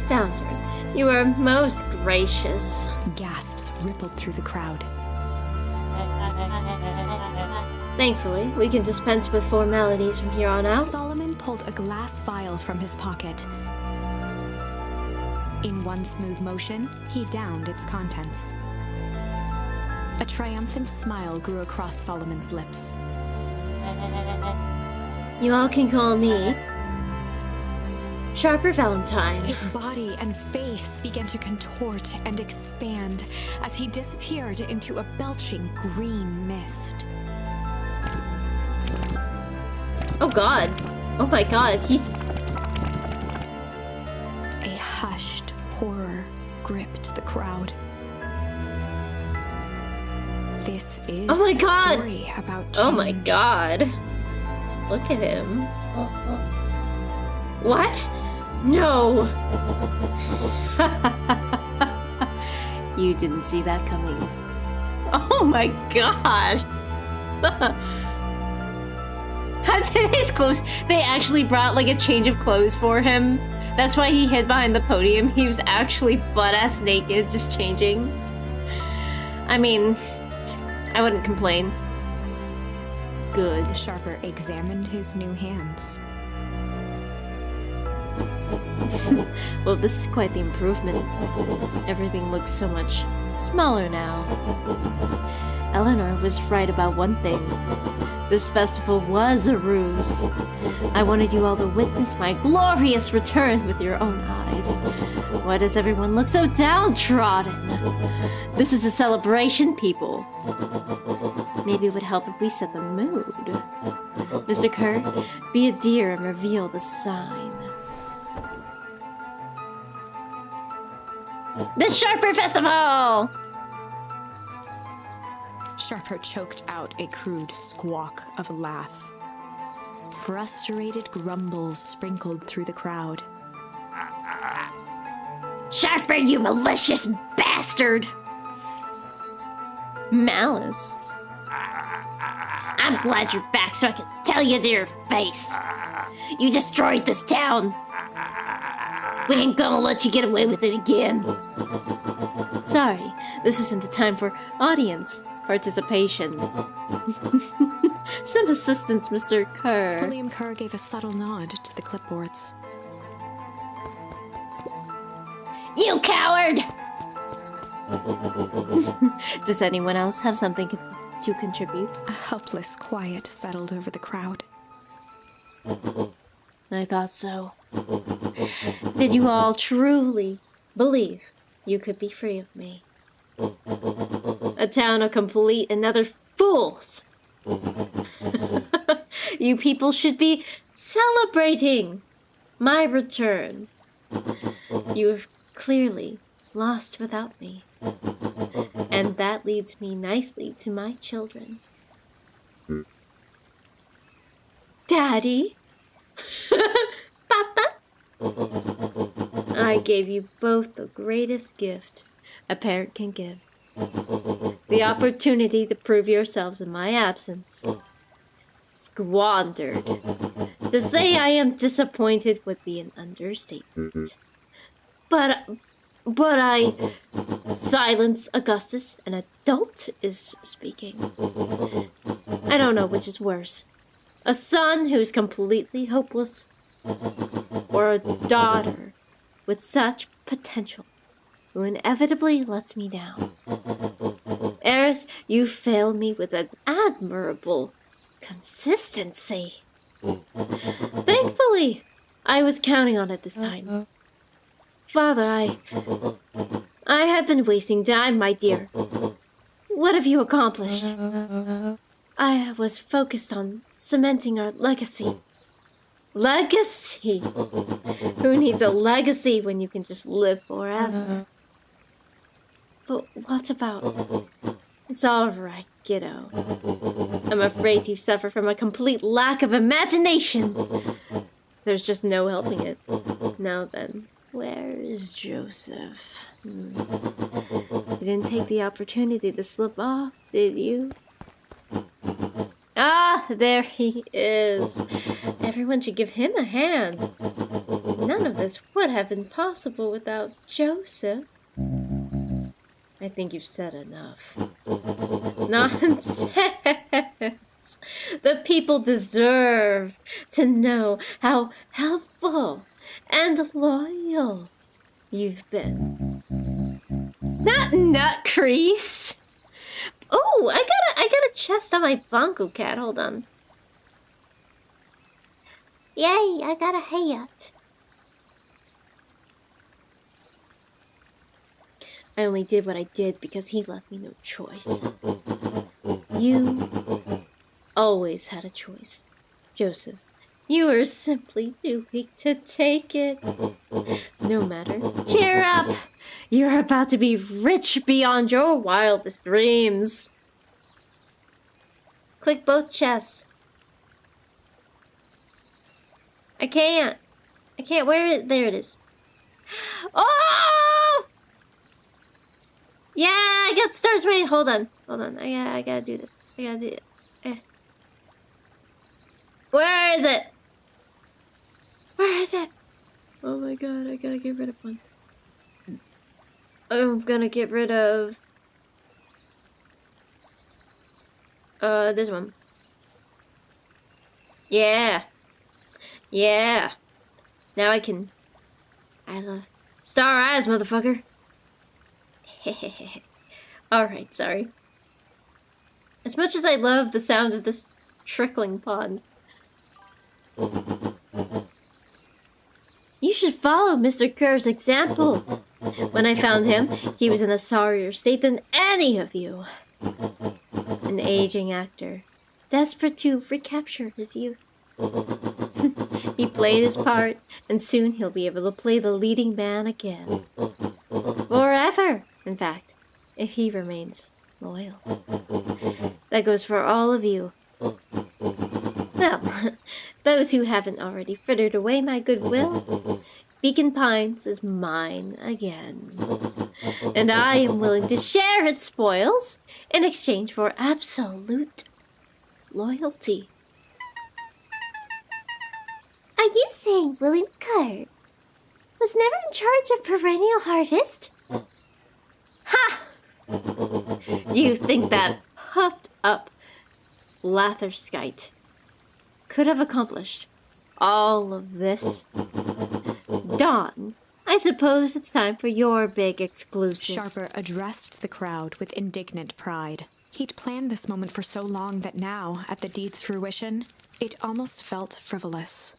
Founder, you are most gracious. Gasps rippled through the crowd. Thankfully, we can dispense with formalities from here on out. Solomon pulled a glass vial from his pocket. In one smooth motion, he downed its contents. A triumphant smile grew across Solomon's lips. You all can call me Sharper Valentine. His body and face began to contort and expand as he disappeared into a belching green mist. Oh god. Oh my god, he's... horror gripped the crowd. This is Oh my a God! story about change. Oh my god. Look at him. What? No! You didn't see that coming. Oh my god! How did his clothes... They actually brought like a change of clothes for him. That's why he hid behind the podium. He was actually butt-ass naked, just changing. I mean, I wouldn't complain. Good. The Sharper examined his new hands. Well, this is quite the improvement. Everything looks so much smaller now. Eleanor was right about one thing. This festival was a ruse. I wanted you all to witness my glorious return with your own eyes. Why does everyone look so downtrodden? This is a celebration, people. Maybe it would help if we set the mood. Mr. Kerr, be a dear and reveal the sign. The Sharper Festival! Sharper choked out a crude squawk of a laugh. Frustrated grumbles sprinkled through the crowd. Sharper, you malicious bastard! Malice? I'm glad you're back so I can tell you to your face. You destroyed this town. We ain't gonna let you get away with it again. Sorry, this isn't the time for audience participation. Some assistance, Mr. Kerr. William Kerr gave a subtle nod to the clipboards. You coward! Does anyone else have something to contribute? A helpless quiet settled over the crowd. I thought so. Did you all truly believe you could be free of me? A town of complete and utter fools! You people should be celebrating my return. You are clearly lost without me. And that leads me nicely to my children. Daddy? Papa? I gave you both the greatest gift a parent can give. The opportunity to prove yourselves in my absence. Squandered. To say I am disappointed would be an understatement. But I... Silence, Augustus. An adult is speaking. I don't know which is worse. A son who's completely hopeless, or a daughter with such potential who inevitably lets me down. Eris, you failed me with an admirable consistency. Thankfully, I was counting on it this time. Father, I have been wasting time, my dear. What have you accomplished? I was focused on cementing our legacy. Legacy? Who needs a legacy when you can just live forever? But what about... It's all right, kiddo. I'm afraid you suffer from a complete lack of imagination. There's just no helping it. Now then, where is Joseph? You didn't take the opportunity to slip off, did you? Ah, there he is. Everyone should give him a hand. None of this would have been possible without Joseph. I think you've said enough. Nonsense! The people deserve to know how helpful and loyal you've been. Not nutcrease! Oh, I got a chest on my Bonko cat. Hold on. Yay, I got a hat. I only did what I did because he left me no choice. You always had a choice, Joseph. You are simply too weak to take it. No matter. Cheer up! You're about to be rich beyond your wildest dreams. Click both chests. I can't. Where is it? There it is. Oh! Yeah, I got stars. Wait, hold on. I gotta do this. I gotta do it. Where is it? Where is it? Oh my god, I gotta get rid of one. I'm gonna get rid of... this one. Yeah. Yeah. Now I can... I love... Star eyes, motherfucker. Alright, sorry. As much as I love the sound of this trickling pond. You should follow Mr. Kerr's example. When I found him, he was in a sorrier state than any of you. An aging actor, desperate to recapture his youth. He played his part, and soon he'll be able to play the leading man again. Forever, in fact, if he remains loyal. That goes for all of you. Well, those who haven't already frittered away my goodwill, Beacon Pines is mine again. And I am willing to share its spoils in exchange for absolute loyalty. Are you saying William Kerr was never in charge of perennial harvest? Ha! You think that puffed up Latherskite could have accomplished all of this? Dawn, I suppose it's time for your big exclusive. Sharper addressed the crowd with indignant pride. He'd planned this moment for so long that now, at the deed's fruition, it almost felt frivolous.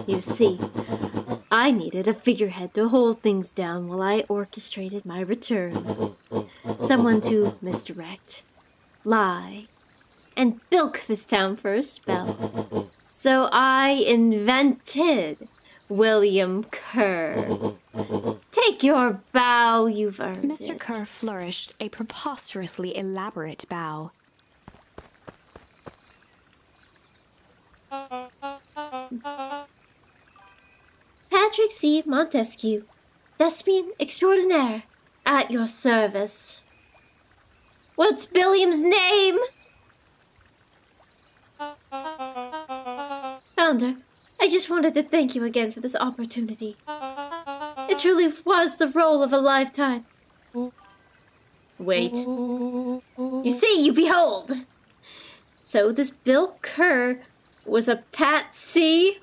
You see, I needed a figurehead to hold things down while I orchestrated my return. Someone to misdirect, lie, and bilk this town for a spell. So I invented William Kerr. Take your bow, you've earned Mr. it. Kerr flourished a preposterously elaborate bow. Patrick C. Montesquieu, thespian extraordinaire, at your service. What's Billiam's name? Founder, I just wanted to thank you again for this opportunity. It truly was the role of a lifetime. Wait. You see, you behold! So this Bill Kerr was a patsy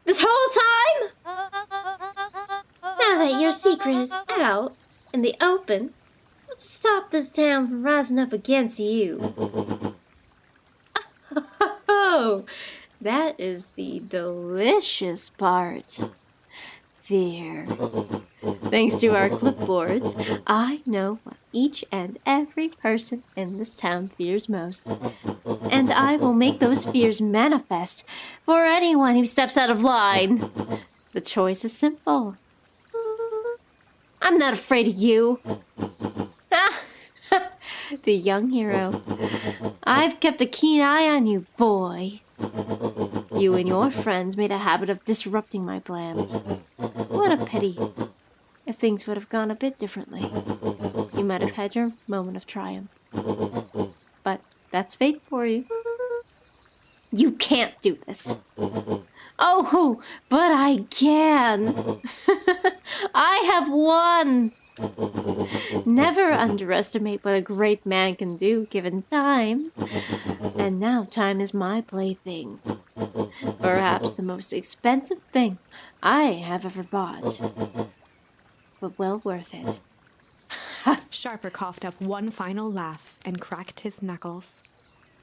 this whole time? Now that your secret is out in the open, what's to stop this town from rising up against you? Oh, that is the delicious part. Fear. Thanks to our clipboards, I know what each and every person in this town fears most. And I will make those fears manifest for anyone who steps out of line. The choice is simple. I'm not afraid of you. The young hero. I've kept a keen eye on you, boy. You and your friends made a habit of disrupting my plans. What a pity. If things would have gone a bit differently, you might have had your moment of triumph. But that's fate for you. You can't do this. Oh, but I can. I have won. Never underestimate what a great man can do given time. And now time is my plaything. Perhaps the most expensive thing I have ever bought. But well worth it. Sharper coughed up one final laugh and cracked his knuckles.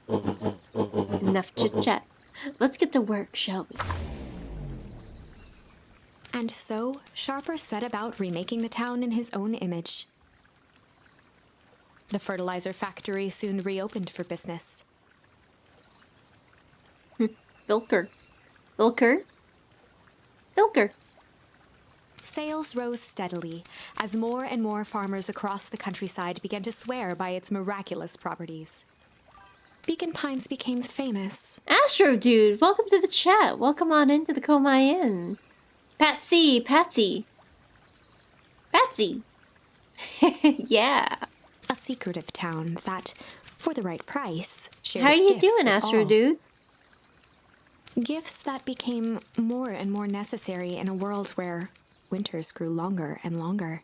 Enough chit-chat. Let's get to work, shall we? And so, Sharper set about remaking the town in his own image. The fertilizer factory soon reopened for business. Bilker. Bilker. Bilker. Sales rose steadily as more and more farmers across the countryside began to swear by its miraculous properties. Beacon Pines became famous. Astro Dude, welcome to the chat. Welcome on into the Komai Inn. Patsy. Yeah. A secretive town that, for the right price, shared How are its you gifts doing, with Astro all. Dude? Gifts that became more and more necessary in a world where winters grew longer and longer.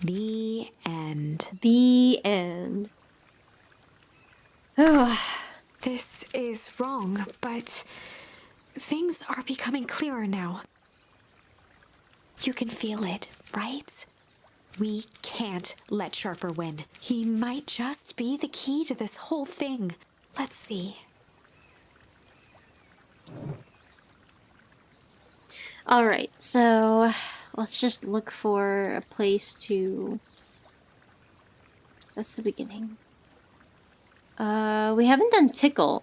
The end. The end. Oh, This is wrong, but things are becoming clearer now. You can feel it, right? We can't let Sharper win. He might just be the key to this whole thing. Let's see. Alright, so let's just look for a place to... That's the beginning. We haven't done Tickle.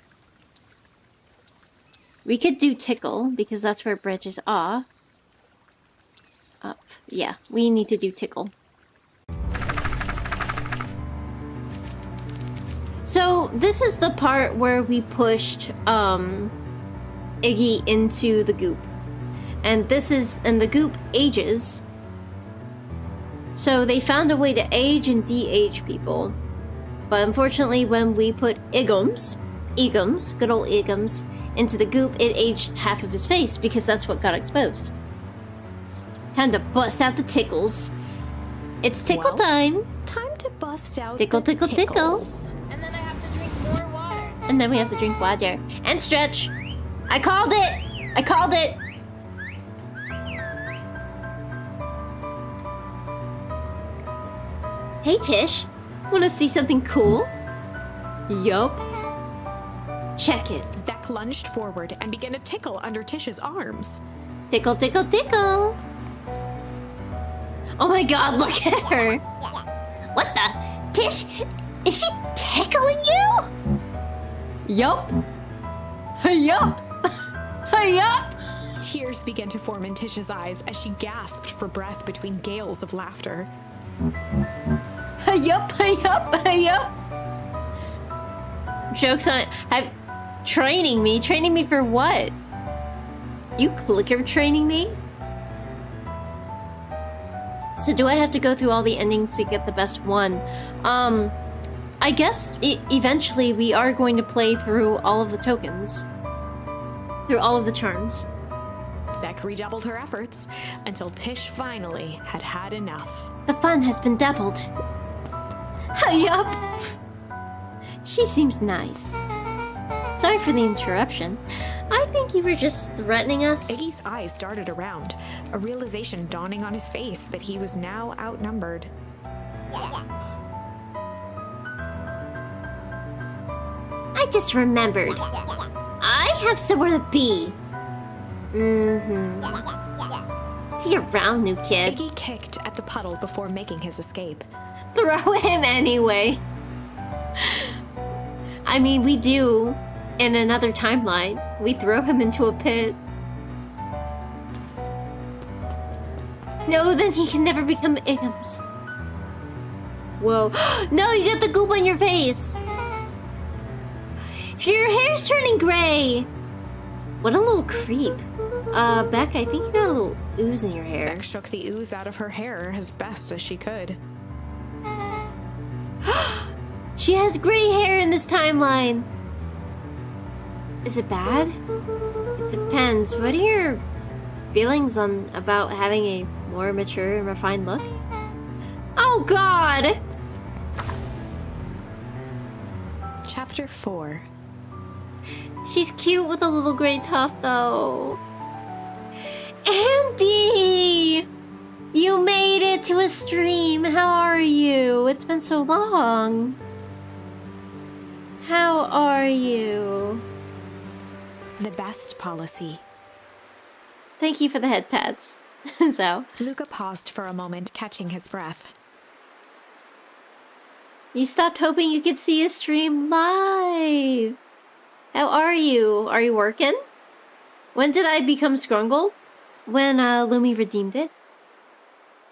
We could do Tickle, because that's where it branches off. Up. Yeah, we need to do Tickle. So, this is the part where we pushed, Iggy into the goop. And the goop ages. So they found a way to age and de-age people. But unfortunately, when we put Igums, good old Igums, into the goop, it aged half of his face because that's what got exposed. Time to bust out the tickles. It's tickle time. Time to bust out Tickle, the tickle, tickle. tickles. And then I have to drink more water. And then we have to drink water. And stretch. I called it. I called it. Hey, Tish. Wanna see something cool? Yup. Check it. Beck lunged forward and began to tickle under Tish's arms. Tickle, tickle, tickle. Oh my god, look at her. What the? Tish, is she tickling you? Yup. Yup. Yup. Tears began to form in Tish's eyes as she gasped for breath between gales of laughter. Yup, yup, yup. Joke's on training me. Training me for what? You clicker training me? So do I have to go through all the endings to get the best one? I guess eventually we are going to play through all of the tokens. Through all of the charms. Beck redoubled her efforts until Tish finally had had enough. The fun has been doubled. Yup. She seems nice. Sorry for the interruption. I think you were just threatening us. Iggy's eyes darted around, a realization dawning on his face that he was now outnumbered. I just remembered. I have somewhere to be. See you around, new kid. Iggy kicked at the puddle before making his escape. Throw him anyway. I mean, we do in another timeline. We throw him into a pit. No, then he can never become Igums. Whoa. No, you got the goop on your face. Your hair's turning gray. What a little creep. Beck, I think you got a little ooze in your hair. Beck shook the ooze out of her hair as best as she could. She has gray hair in this timeline. Is it bad? It depends. What are your feelings about having a more mature and refined look? Oh God! Chapter 4. She's cute with a little gray tuft, though. Andy! You made it to a stream. How are you? It's been so long. How are you? The best policy. Thank you for the head pats. So, Luca paused for a moment, catching his breath. you stopped hoping you could see a stream live. How are you? Are you working? When did I become Scrungle? When Lumi redeemed it.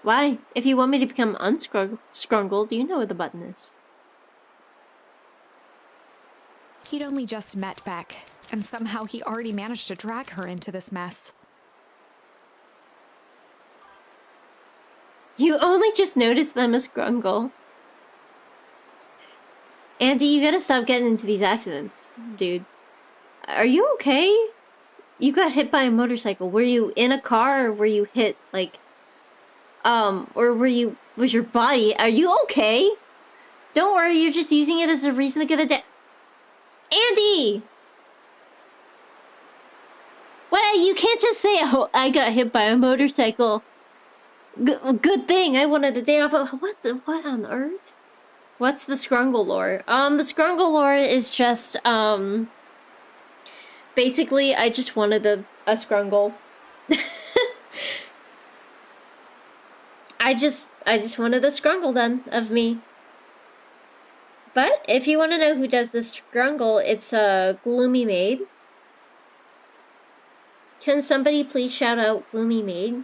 Why? If you want me to become unscrungled, you know where the button is. He'd only just met Beck, and somehow he already managed to drag her into this mess. You only just noticed them as Scrungle. Andy, you gotta stop getting into these accidents, dude. Are you okay? You got hit by a motorcycle. Were you in a car or were you hit, like... or was your body... Are you okay? Don't worry, you're just using it as a reason to get a Andy! What? You can't just say, oh, I got hit by a motorcycle. Good thing I wanted a day off. What on earth? What's the Scrungle lore? The Scrungle lore is just, basically, I just wanted a Scrungle. I just wanted a Scrungle done of me. But if you want to know who does the Scrungle, it's a Gloomy Maid. Can somebody please shout out Gloomy Maid?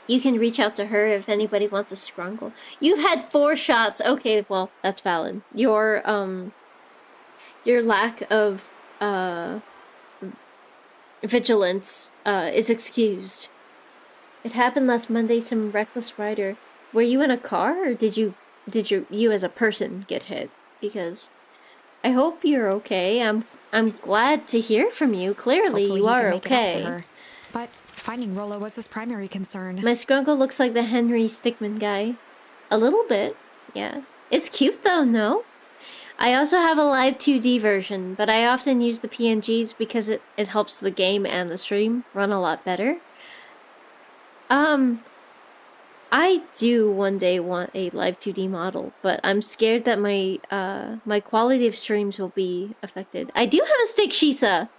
You can reach out to her if anybody wants a Scrungle. You've had 4 shots. Okay, well, that's valid. Your lack of vigilance is excused. It happened last Monday. Some reckless rider. Were you in a car, or did you as a person get hit? Because I hope you're okay. I'm glad to hear from you. Clearly, Hopefully you he can are make it up to okay. her. But finding Rollo was his primary concern. My Scrungle looks like the Henry Stickmin guy. A little bit, yeah. It's cute though, no? I also have a live 2D version, but I often use the PNGs because it helps the game and the stream run a lot better. I do one day want a live 2D model, but I'm scared that my my quality of streams will be affected. I do have a stick, Shisa!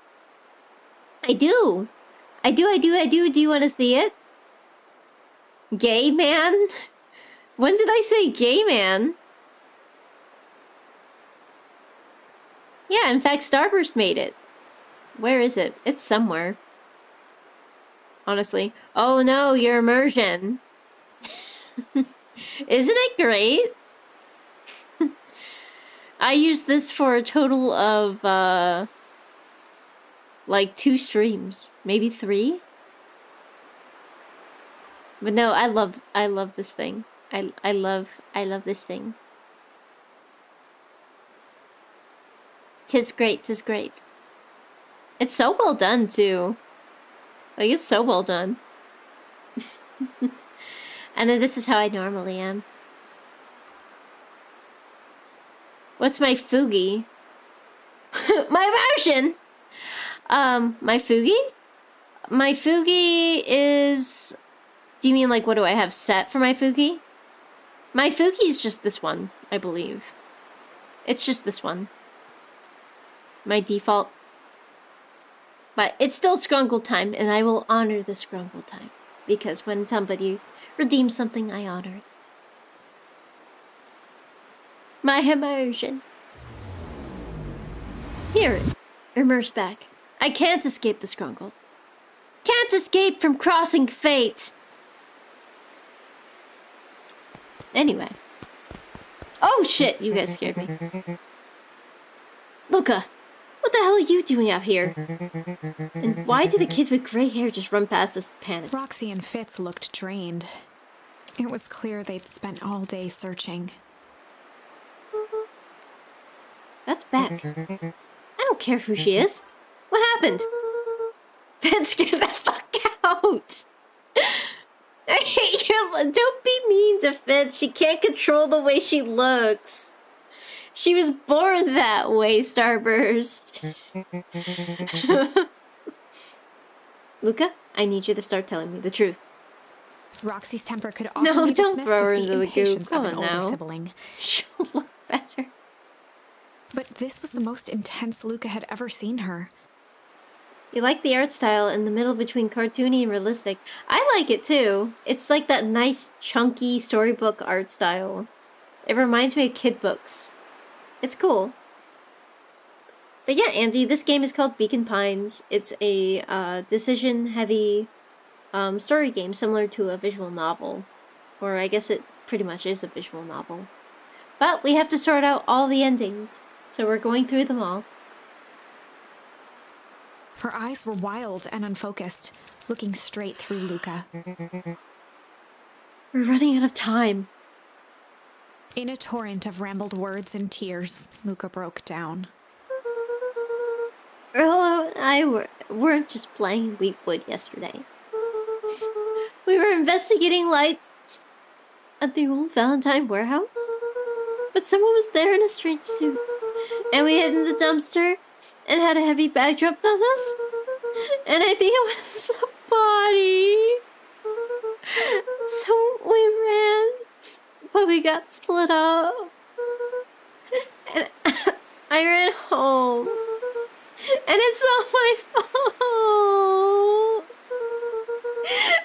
I do! I do. Do you want to see it? Gay man? When did I say gay man? Yeah, in fact, Starburst made it. Where is it? It's somewhere. Honestly. Oh no, your immersion. Isn't it great? I used this for a total of, like 2 streams. Maybe 3? But no, I love this thing. I love this thing. Tis great, tis great. It's so well done too. Like, it's so well done. And then this is how I normally am. What's my Fugi? My version! My Fugi? My Fugi is... Do you mean, like, what do I have set for my Fugi? My Fugi is just this one, I believe. It's just this one. My default. But it's still Scrungle time, and I will honor the Scrungle time. Because when somebody redeems something, I honor it. My immersion. Here, immerse back. I can't escape the Scrungle. Can't escape from crossing fate. Anyway. Oh shit, you guys scared me. Luca, what the hell are you doing out here? And why did the kid with gray hair just run past us in panic? Roxy and Fitz looked drained. It was clear they'd spent all day searching. That's Beck. I don't care who she is. What happened? Fitz, get the fuck out! I hate you. Don't be mean to Fitz. She can't control the way she looks. She was born that way, Starburst. Luca, I need you to start telling me the truth. Roxy's temper could often be don't dismissed throw her as into the the goop. impatience Come of an on older now. sibling. She'll look better. But this was the most intense Luca had ever seen her. You like the art style in the middle between cartoony and realistic. I like it too. It's like that nice, chunky storybook art style. It reminds me of kid books. It's cool. But yeah, Andy, this game is called Beacon Pines. It's a decision-heavy story game similar to a visual novel. Or I guess it pretty much is a visual novel. But we have to sort out all the endings, so we're going through them all. Her eyes were wild and unfocused, looking straight through Luca. We're running out of time. In a torrent of rambled words and tears, Luca broke down. Earl and I weren't just playing Wheatwood yesterday. We were investigating lights at the old Valentine warehouse. But someone was there in a strange suit. And we hid in the dumpster and had a heavy bag dropped on us. And I think it was a body. So we ran, but we got split up. And I ran home. And it's not my fault.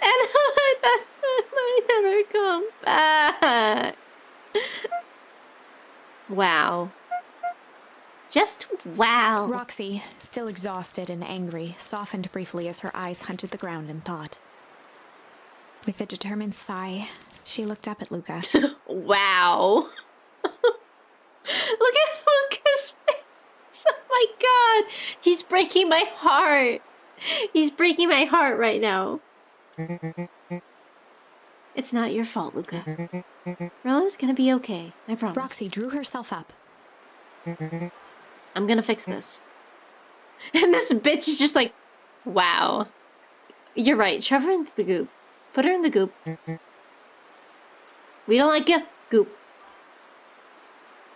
And my best friend might never come back. Wow. Just wow. Roxy, still exhausted and angry, softened briefly as her eyes hunted the ground in thought. With a determined sigh, she looked up at Luca. Wow. Look at Luca's face. Oh my god. He's breaking my heart. He's breaking my heart right now. It's not your fault, Luca. Rollo's gonna be okay. I promise. Roxy drew herself up. I'm gonna fix this. And this bitch is just like, wow. You're right. Shove her into the goop. Put her in the goop. We don't like you. Goop.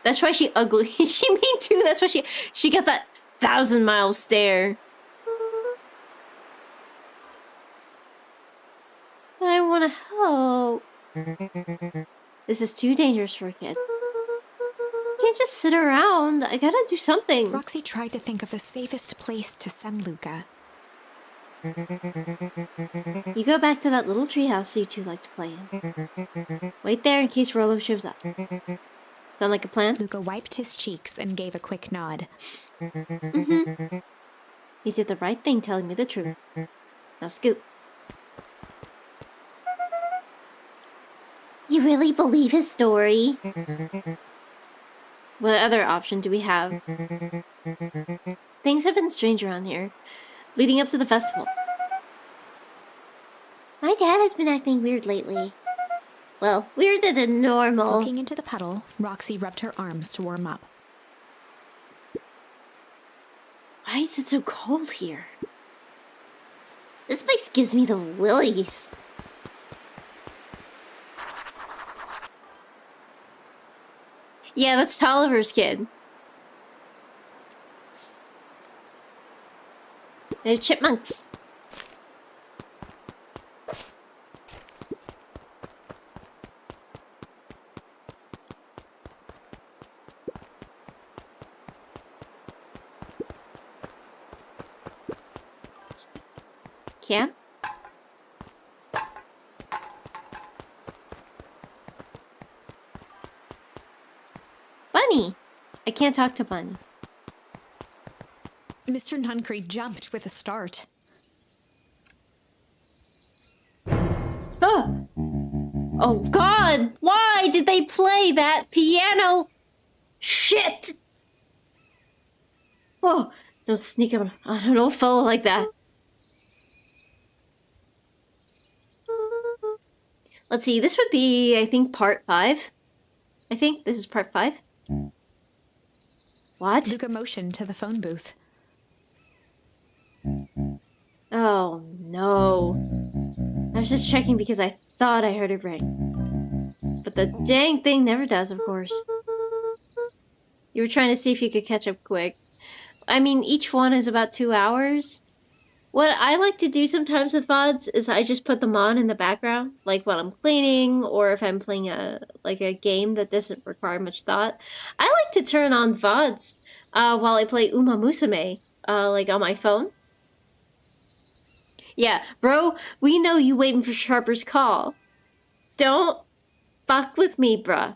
That's why she ugly. She mean too. That's why she got that 1,000-mile stare. I want to help. This is too dangerous for a kid. I can't just sit around. I gotta do something. Roxy tried to think of the safest place to send Luca. You go back to that little treehouse you two like to play in. Wait there in case Rollo shows up. Sound like a plan? Luca wiped his cheeks and gave a quick nod. Mm-hmm. You did the right thing telling me the truth. Now scoot. You really believe his story? What other option do we have? Things have been strange around here, leading up to the festival. My dad has been acting weird lately. Well, weirder than normal. Looking into the puddle, Roxy rubbed her arms to warm up. Why is it so cold here? This place gives me the willies. Yeah, that's Tolliver's kid. They're chipmunks. Can? Bunny! I can't talk to Bunny. Mr. Nuncree jumped with a start. Oh! Oh god! Why did they play that piano? Shit! Whoa! Don't sneak up on an old fellow like that. Let's see, this would be, I think, part 5. I think this is part 5. What? Luca motioned to the phone booth. Oh, no. I was just checking because I thought I heard it ring. But the dang thing never does, of course. You were trying to see if you could catch up quick. I mean, each one is about 2 hours. What I like to do sometimes with VODs is I just put them on in the background, like when I'm cleaning or if I'm playing a game that doesn't require much thought. I like to turn on VODs while I play Uma Musume, like on my phone. Yeah, bro, we know you waiting for Sharper's call. Don't fuck with me, bruh.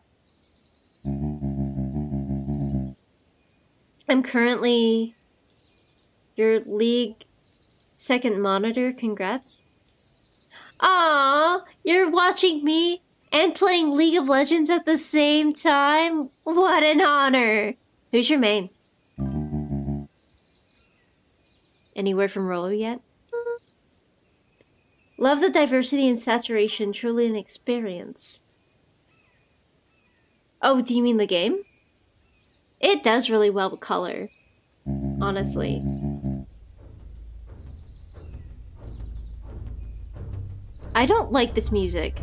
I'm currently your league second monitor. Congrats. Aww, you're watching me and playing League of Legends at the same time? What an honor. Who's your main? Any word from Rolo yet? Love the diversity and saturation, truly an experience. Oh, do you mean the game? It does really well with color, honestly. I don't like this music.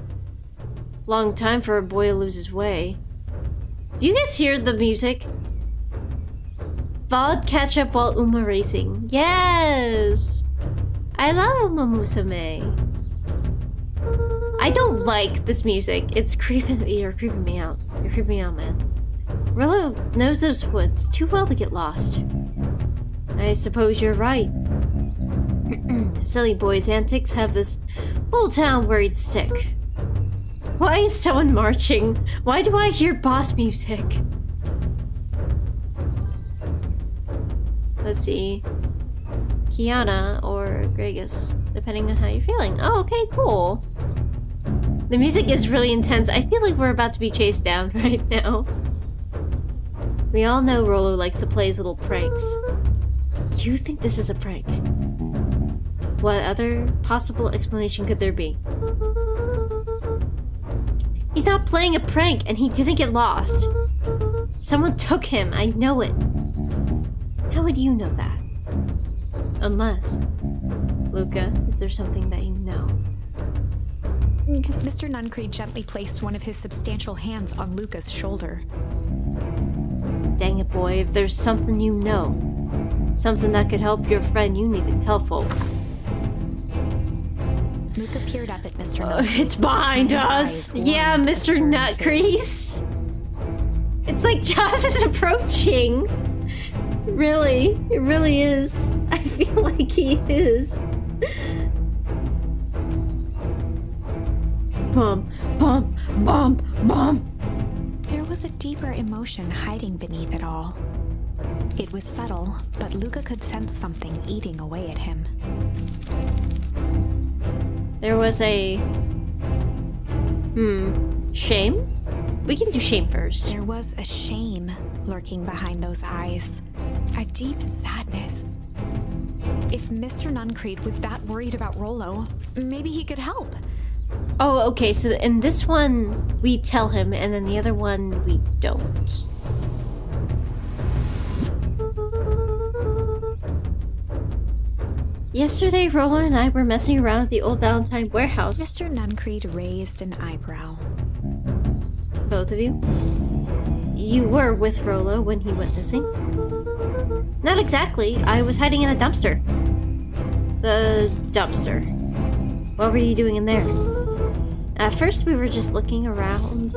Long time for a boy to lose his way. Do you guys hear the music? Vod catch up while Uma racing. Yes! I love Uma Musume. I don't like this music. It's creeping me. You're creeping me out. You're creeping me out, man. Rillo knows those woods too well to get lost. I suppose you're right. Silly boy's antics have this whole town worried sick. Why is someone marching? Why do I hear boss music? Let's see. Kiana or Gregus, depending on how you're feeling. Oh, okay, cool. The music is really intense. I feel like we're about to be chased down right now. We all know Rolo likes to play his little pranks. You think this is a prank? What other possible explanation could there be? He's not playing a prank and he didn't get lost. Someone took him, I know it. How would you know that? Unless... Luca, is there something that you know? Mr. Nuncreed gently placed one of his substantial hands on Luca's shoulder. Dang it, boy, if there's something you know, something that could help your friend, you need to tell folks. Luca peered up at Mr. Nuncreed. It's behind us! Yeah, Mr. Nutcrease! It's like Jaws is approaching! Really, it really is. I feel like he is. Bump, bump, bump, bump. There was a deeper emotion hiding beneath it all. It was subtle, but Luca could sense something eating away at him. There was a... shame? We can do shame first. There was a shame lurking behind those eyes. A deep sadness. If Mr. Nuncreed was that worried about Rolo, maybe he could help. Oh, okay, so in this one, we tell him, and then the other one, we don't. Yesterday, Rolo and I were messing around at the old Valentine warehouse. Mr. Nuncreed raised an eyebrow. Both of you? You were with Rolo when he went missing? Not exactly. I was hiding in a dumpster. The dumpster. What were you doing in there? At first, we were just looking around.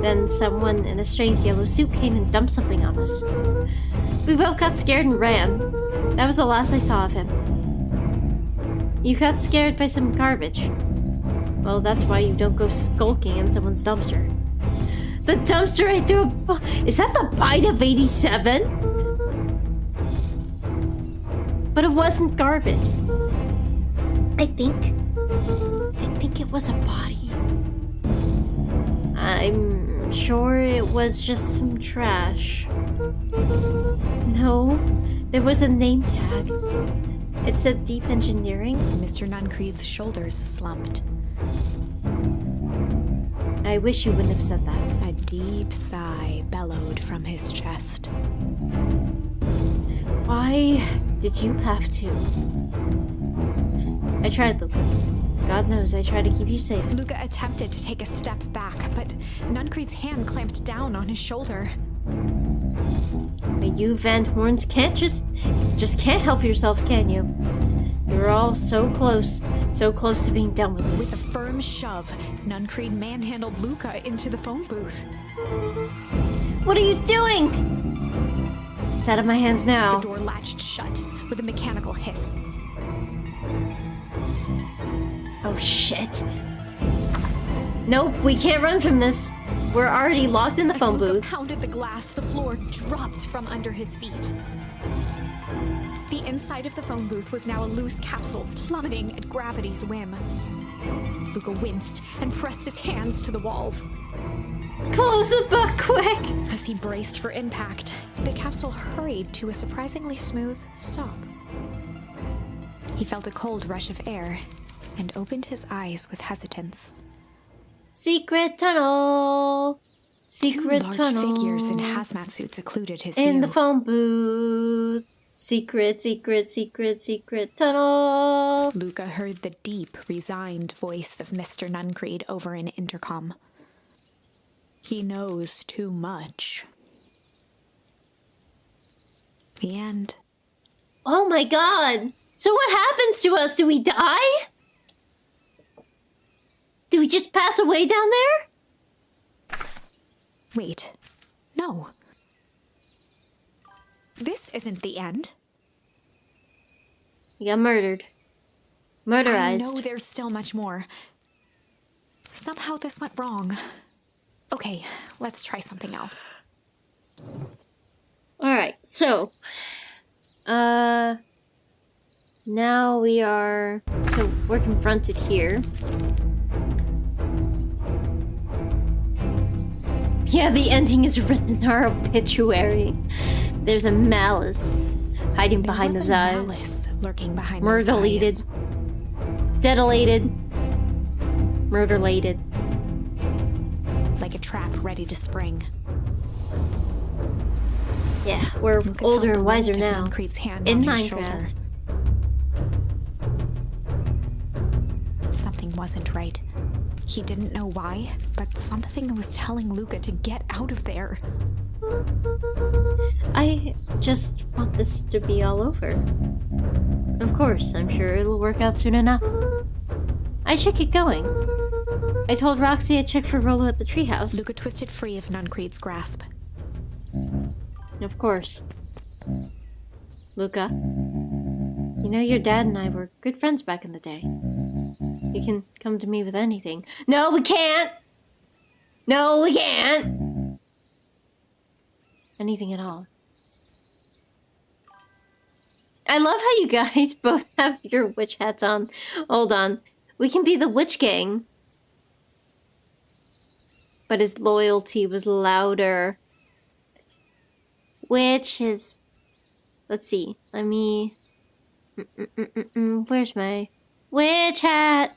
Then someone in a strange yellow suit came and dumped something on us. We both got scared and ran. That was the last I saw of him. You got scared by some garbage. Well, that's why you don't go skulking in someone's dumpster. The dumpster I threw a... Is that the bite of 87? But it wasn't garbage. I think it was a body. I'm sure it was just some trash. No, there was a name tag. It said Deep Engineering. Mr. Nuncreed's shoulders slumped. I wish you wouldn't have said that. A deep sigh bellowed from his chest. Why did you have to? I tried, Luca. God knows I tried to keep you safe. Luca attempted to take a step back, but Nuncreed's hand clamped down on his shoulder. But you Van Horns can't just can't help yourselves, can you? You're all so close to being done with this. With a firm shove, Nuncreed manhandled Luca into the phone booth. What are you doing? It's out of my hands now. The door latched shut with a mechanical hiss. Oh shit. Nope, we can't run from this. We're already locked in the phone As Luca booth. pounded the glass, the floor dropped from under his feet. The inside of the phone booth was now a loose capsule plummeting at gravity's whim. Luca winced and pressed his hands to the walls. Close the book quick! As he braced for impact, the capsule hurried to a surprisingly smooth stop. He felt a cold rush of air and opened his eyes with hesitance. Secret tunnel! Secret Two large tunnel. figures in hazmat suits occluded his In view. the phone booth. Secret, secret, secret, secret tunnel. Luca heard the deep, resigned voice of Mr. Nuncreed over an intercom. He knows too much. The end. Oh my god! So what happens to us? Do we die? Do we just pass away down there? Wait. No. This isn't the end. You got murdered. I Murderized. know there's still much more. Somehow this went wrong. Okay, let's try something else. Alright, so now we are, so we're confronted here. Yeah, the ending is written in our obituary. There's a malice hiding behind There those was a eyes. malice lurking behind those Murder-lated. eyes. Dedilated. Murder-lated. Like a trap ready to spring. Yeah, we're Luca older felt the and wiser weight of now. Nuncreed's hand In on his Minecraft. shoulder. Something wasn't right. He didn't know why, but something was telling Luca to get out of there. I just want this to be all over. Of course, I'm sure it'll work out soon enough. I should get going. I told Roxy I'd check for Rolo at the treehouse. Luca twisted free of Nuncreed's grasp. Of course. Luca, you know your dad and I were good friends back in the day. You can come to me with anything. No, we can't! No, we can't! Anything at all. I love how you guys both have your witch hats on. Hold on. We can be the witch gang. But his loyalty was louder. Which is... Let's see. Let me... Where's my... Witch hat!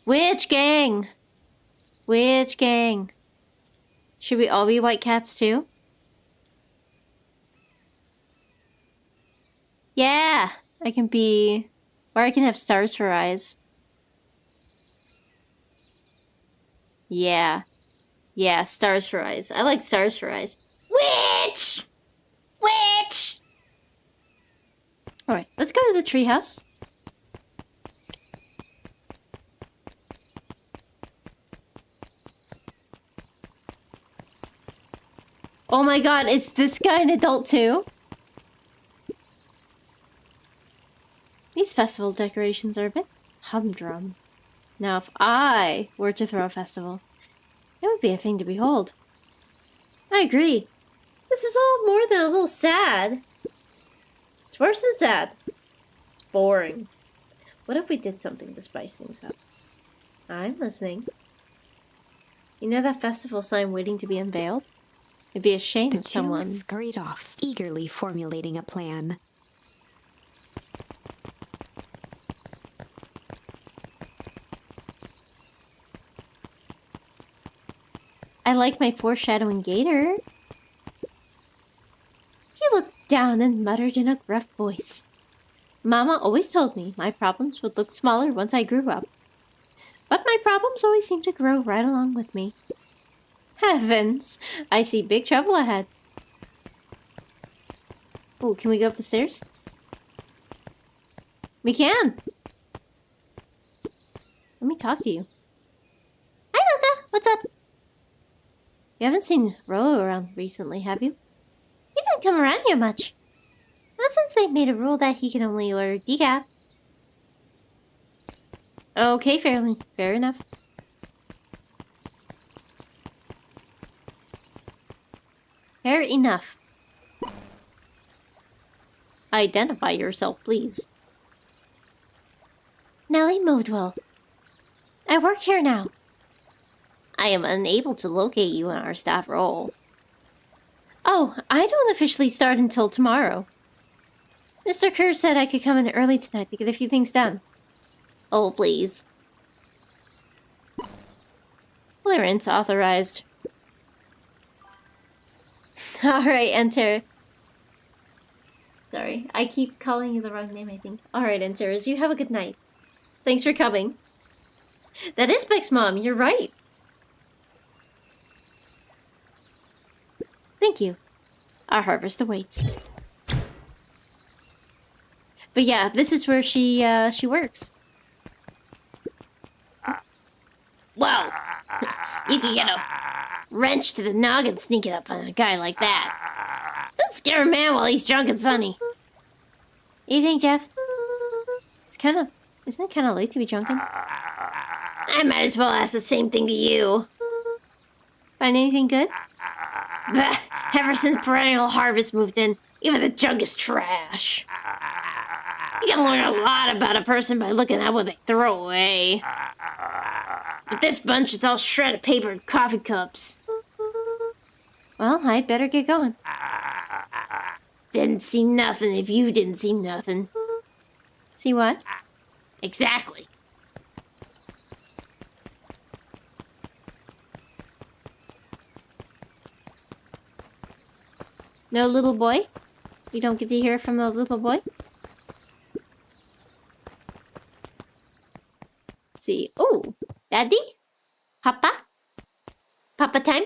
Witch gang! Witch gang. Should we all be white cats too? Yeah! I can be... Or I can have stars for eyes. Yeah. Yeah, stars for eyes. I like stars for eyes. Witch! Witch! Alright, let's go to the treehouse. Oh my god, is this guy an adult too? These festival decorations are a bit humdrum. Now, if I were to throw a festival, it would be a thing to behold. I agree. This is all more than a little sad. It's worse than sad. It's boring. What if we did something to spice things up? I'm listening. You know that festival sign waiting to be unveiled? It'd be a shame The if two someone... scurried off, eagerly formulating a plan. I like my foreshadowing gator. He looked down and muttered in a gruff voice. Mama always told me my problems would look smaller once I grew up. But my problems always seem to grow right along with me. Heavens! I see big trouble ahead. Oh, can we go up the stairs? We can! Let me talk to you. Hi, Luca! What's up? You haven't seen Rolo around recently, have you? He doesn't come around here much. Not since they made a rule that he can only order decaf. Okay, fair enough. Fair enough. Identify yourself, please. Nellie Modwell. I work here now. I am unable to locate you in our staff role. Oh, I don't officially start until tomorrow. Mr. Kerr said I could come in early tonight to get a few things done. Oh, please. Clearance authorized. Alright, enter. Sorry, I keep calling you the wrong name, I think. Alright, Enterers, you have a good night. Thanks for coming. That is Beck's mom, you're right. Thank you. Our harvest awaits. But yeah, this is where she works. Well, you can get a wrench to the noggin sneaking up on a guy like that. Don't scare a man while he's drunk and sunny. Evening, Jeff. Isn't it kind of late to be drunken? I might as well ask the same thing to you. Find anything good? Bah, ever since Perennial Harvest moved in, even the junk is trash. You can learn a lot about a person by looking at what they throw away. But this bunch is all shredded paper and coffee cups. Well, I'd better get going. Didn't see nothing if you didn't see nothing. See what? Exactly. No little boy? You don't get to hear from the little boy? Let's see. Oh, Daddy? Papa? Papa time?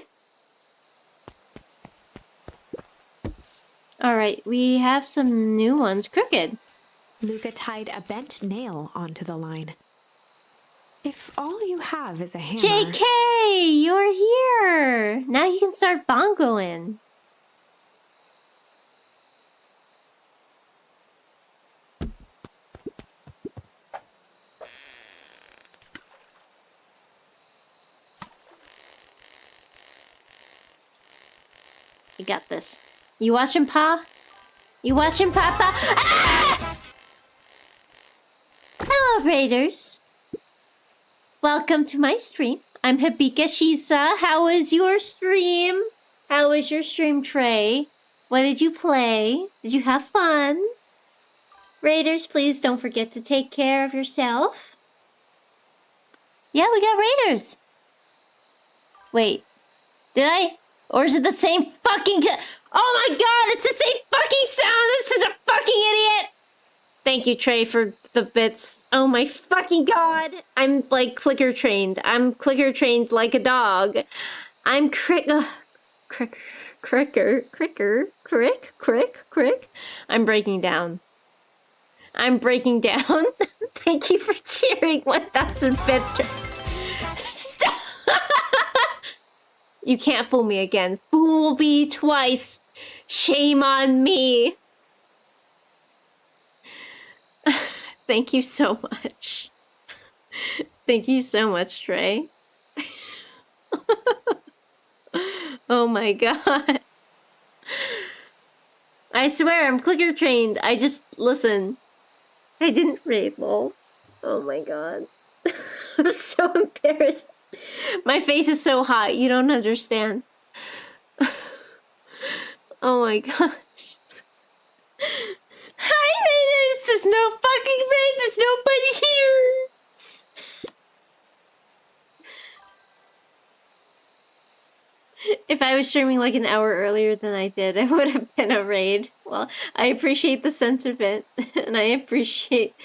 Alright, we have some new ones. Crooked. Luca tied a bent nail onto the line. If all you have is a hammer... JK! You're here! Now you can start bongoing. You got this. You watching, Pa? You watching, Papa? Ah! Hello, Raiders. Welcome to my stream. I'm Hibika Shisa. How was your stream? How was your stream, Trey? What did you play? Did you have fun? Raiders, please don't forget to take care of yourself. Yeah, we got Raiders. Wait, did I? Or is it the same fucking... Oh my god, it's the same fucking sound! I'm such a fucking idiot! Thank you, Trey, for the bits. Oh my fucking god! I'm, like, clicker trained. I'm clicker trained like a dog. I'm crick... crick. I'm breaking down. I'm breaking down. Thank you for cheering 1,000 bits. Stop! You can't fool me again. Fool me twice. Shame on me. Thank you so much. Thank you so much, Trey. Oh my god. I swear, I'm clicker trained. I just listen. I didn't raid lol. Oh my god. I'm so embarrassed. My face is so hot, you don't understand. Oh my gosh. Hi, Raiders! There's no fucking raid! There's nobody here! If I was streaming like an hour earlier than I did, it would have been a raid. Well, I appreciate the sentiment, and I appreciate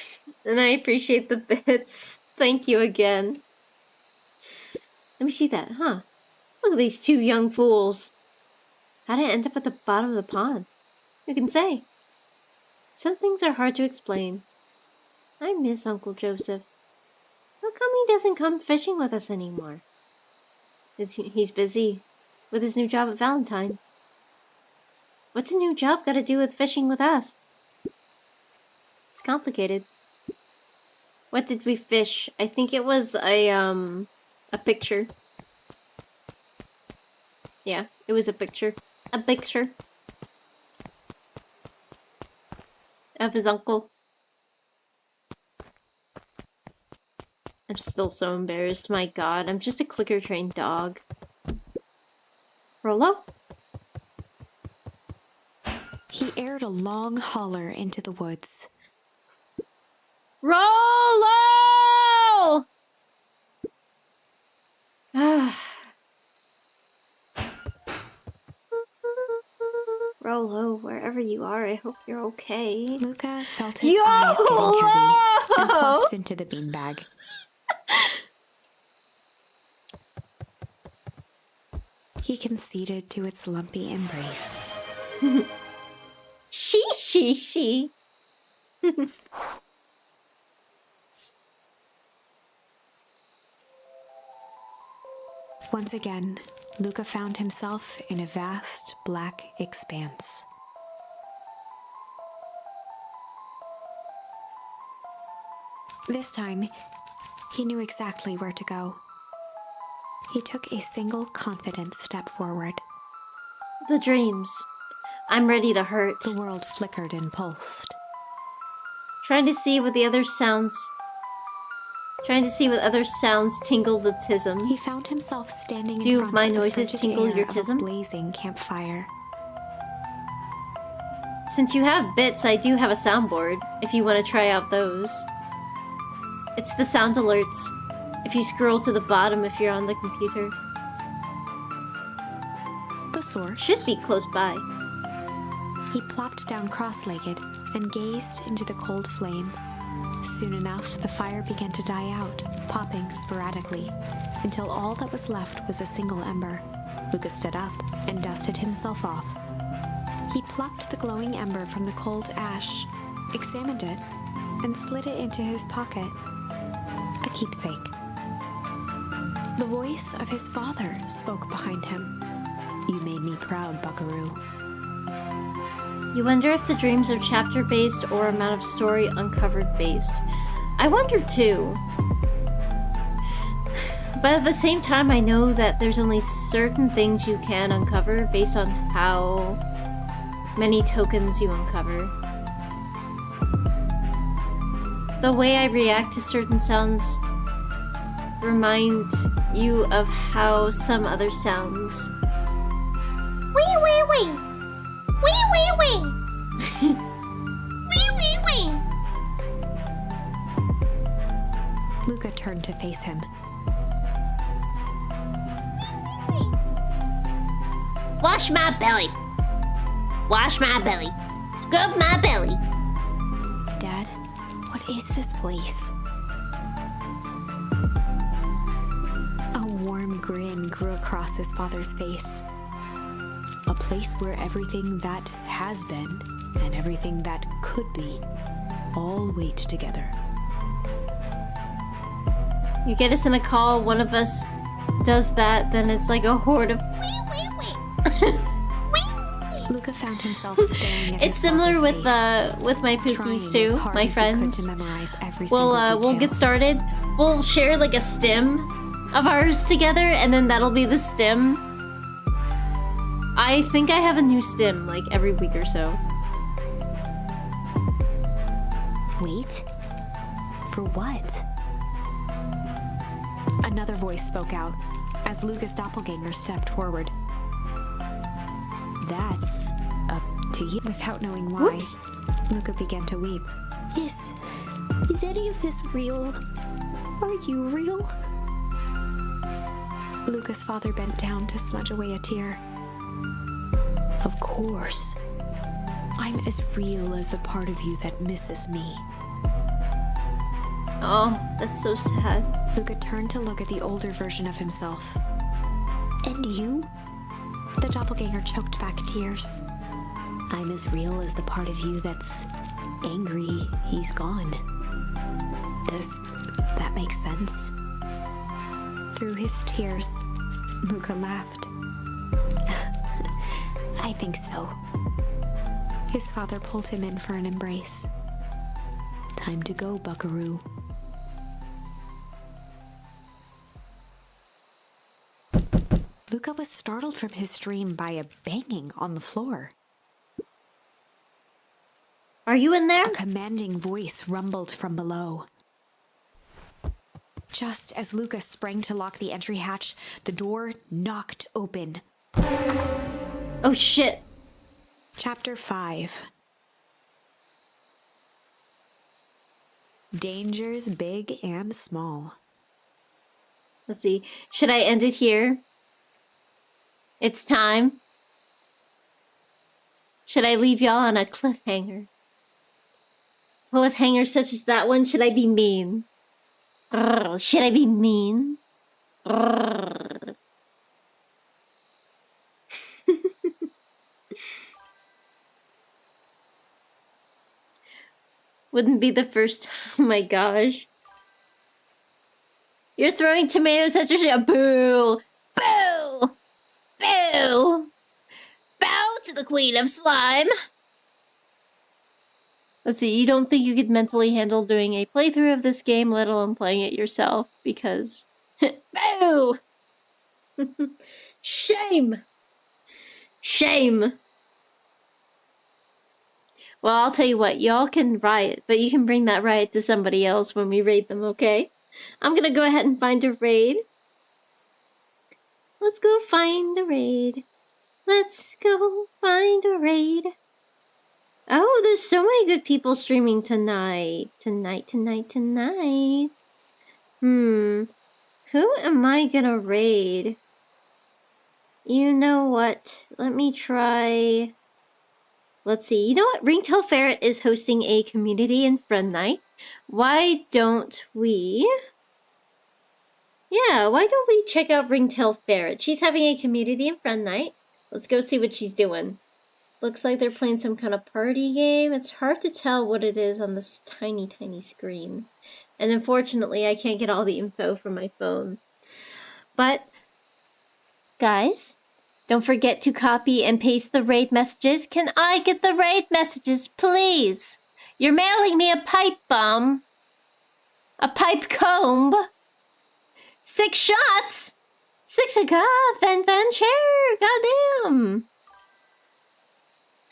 the bits. Thank you again. Let me see that, huh? Look at these two young fools. How did I end up at the bottom of the pond? Who can say? Some things are hard to explain. I miss Uncle Joseph. How come he doesn't come fishing with us anymore? He's busy with his new job at Valentine's. What's a new job got to do with fishing with us? It's complicated. What did we fish? I think it was a picture. Yeah, it was a picture. a picture of his uncle. I'm still so embarrassed. My god, I'm just a clicker-trained dog. Rolo? He aired a long holler into the woods. Rolo! Rolo, wherever you are, I hope you're okay. Luca felt his eyes getting heavy and plopped into the beanbag. He conceded to its lumpy embrace. She. Once again, Luca found himself in a vast black expanse. This time, he knew exactly where to go. He took a single confident step forward. The dreams. I'm ready to hurt. The world flickered and pulsed. Trying to see what other sounds tingle the tism. He found himself standing Do in front my of the noises frigid tingle air your of tism? a blazing campfire. Since you have bits, I do have a soundboard, if you want to try out those. It's the sound alerts, if you scroll to the bottom if you're on the computer. The source. Should be close by. He plopped down cross-legged and gazed into the cold flame. Soon enough, the fire began to die out, popping sporadically, until all that was left was a single ember. Luca stood up and dusted himself off. He plucked the glowing ember from the cold ash, examined it, and slid it into his pocket. A keepsake. The voice of his father spoke behind him. "You made me proud, Buckaroo." You wonder if the dreams are chapter-based or amount of story uncovered-based. I wonder too. But at the same time, I know that there's only certain things you can uncover based on how many tokens you uncover. The way I react to certain sounds remind you of how some other sounds... Wee wee wee! Wee wee wee! Wee wee wee! Luca turned to face him. Wash my belly! Wash my belly! Scrub my belly! Dad, what is this place? A warm grin grew across his father's face. A place where everything that has been and everything that could be all wait together. You get us in a call, one of us does that, then it's like a horde of... Wee wee wee! Luca found himself staring at It's his similar father's with face, with my trying poopies as too, hard my as he could friends. to memorize every We'll single we'll get detail. started. We'll share like a stim of ours together, and then that'll be the stim. I think I have a new stim like every week or so. Wait? For what? Another voice spoke out as Luca's doppelganger stepped forward. That's up to you. Without knowing why, Whoops. Luca began to weep. Is any of this real? Are you real? Luca's father bent down to smudge away a tear. Of course. I'm as real as the part of you that misses me. Oh, that's so sad. Luca turned to look at the older version of himself. And you? The doppelganger choked back tears. I'm as real as the part of you that's angry he's gone. Does that make sense? Through his tears, Luca laughed. I think so. His father pulled him in for an embrace. Time to go, Buckaroo. Luca was startled from his dream by a banging on the floor. Are you in there? A commanding voice rumbled from below. Just as Luca sprang to lock the entry hatch, the door knocked open. Oh shit. Chapter 5. Dangers big and small. Let's see. Should I end it here? It's time. Should I leave y'all on a cliffhanger? Cliffhanger such as that one? Should I be mean? Should I be mean? Wouldn't be the first. Oh my gosh. You're throwing tomatoes at your ship. Boo! Boo! Boo! Bow to the Queen of Slime! Let's see, you don't think you could mentally handle doing a playthrough of this game, let alone playing it yourself, because... Boo! Shame! Shame! Well, I'll tell you what, y'all can riot, but you can bring that riot to somebody else when we raid them, okay? I'm gonna go ahead and find a raid. Let's go find a raid. Let's go find a raid. Oh, there's so many good people streaming tonight. Tonight. Who am I gonna raid? You know what? Let me try... Let's see. You know what? Ringtail Ferret is hosting a community and friend night. Why don't we... Yeah, why don't we check out Ringtail Ferret? She's having a community and friend night. Let's go see what she's doing. Looks like they're playing some kind of party game. It's hard to tell what it is on this tiny screen. And unfortunately, I can't get all the info from my phone. But, guys, don't forget to copy and paste the raid messages. Can I get the raid messages, please? You're mailing me a pipe bomb. A pipe comb. 6 shots. 6 Van chair. Goddamn.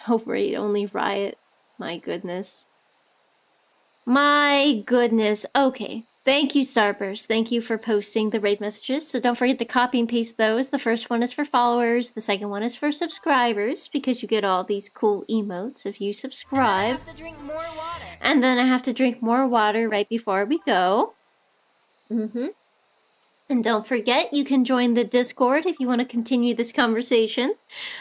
Oh, raid only riot. My goodness. My goodness. Okay. Thank you, Starburst. Thank you for posting the raid messages. So don't forget to copy and paste those. The first one is for followers. The second one is for subscribers, because you get all these cool emotes if you subscribe. I have to drink more water. And then I have to drink more water right before we go. And don't forget, you can join the Discord if you want to continue this conversation.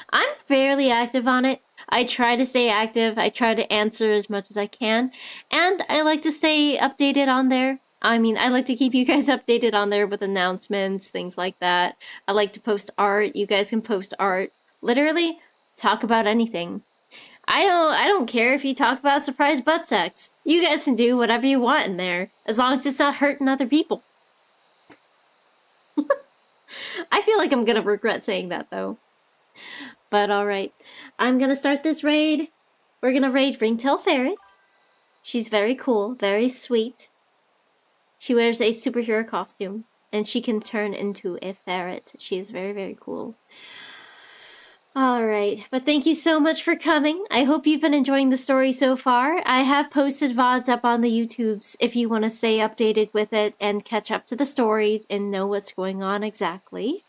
I'm fairly active on it. I try to stay active. I try to answer as much as I can. And I like to stay updated on there. I mean, I like to keep you guys updated on there with announcements, things like that. I like to post art. You guys can post art. Literally, talk about anything. I don't care if you talk about surprise butt sex. You guys can do whatever you want in there, as long as it's not hurting other people. I feel like I'm gonna regret saying that, though. But alright. I'm gonna start this raid. We're gonna raid Ringtail Ferret. She's very cool, very sweet. She wears a superhero costume, and she can turn into a ferret. She is very, very cool. Alright, but thank you so much for coming. I hope you've been enjoying the story so far. I have posted VODs up on the YouTubes if you want to stay updated with it and catch up to the story and know what's going on exactly.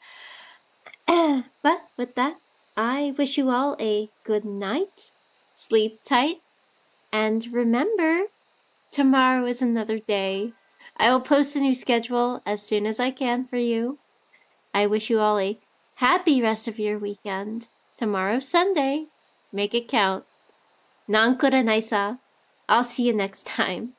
But with that, I wish you all a good night, sleep tight, and remember, tomorrow is another day. I will post a new schedule as soon as I can for you. I wish you all a happy rest of your weekend. Tomorrow's Sunday. Make it count. Nankura naisa. I'll see you next time.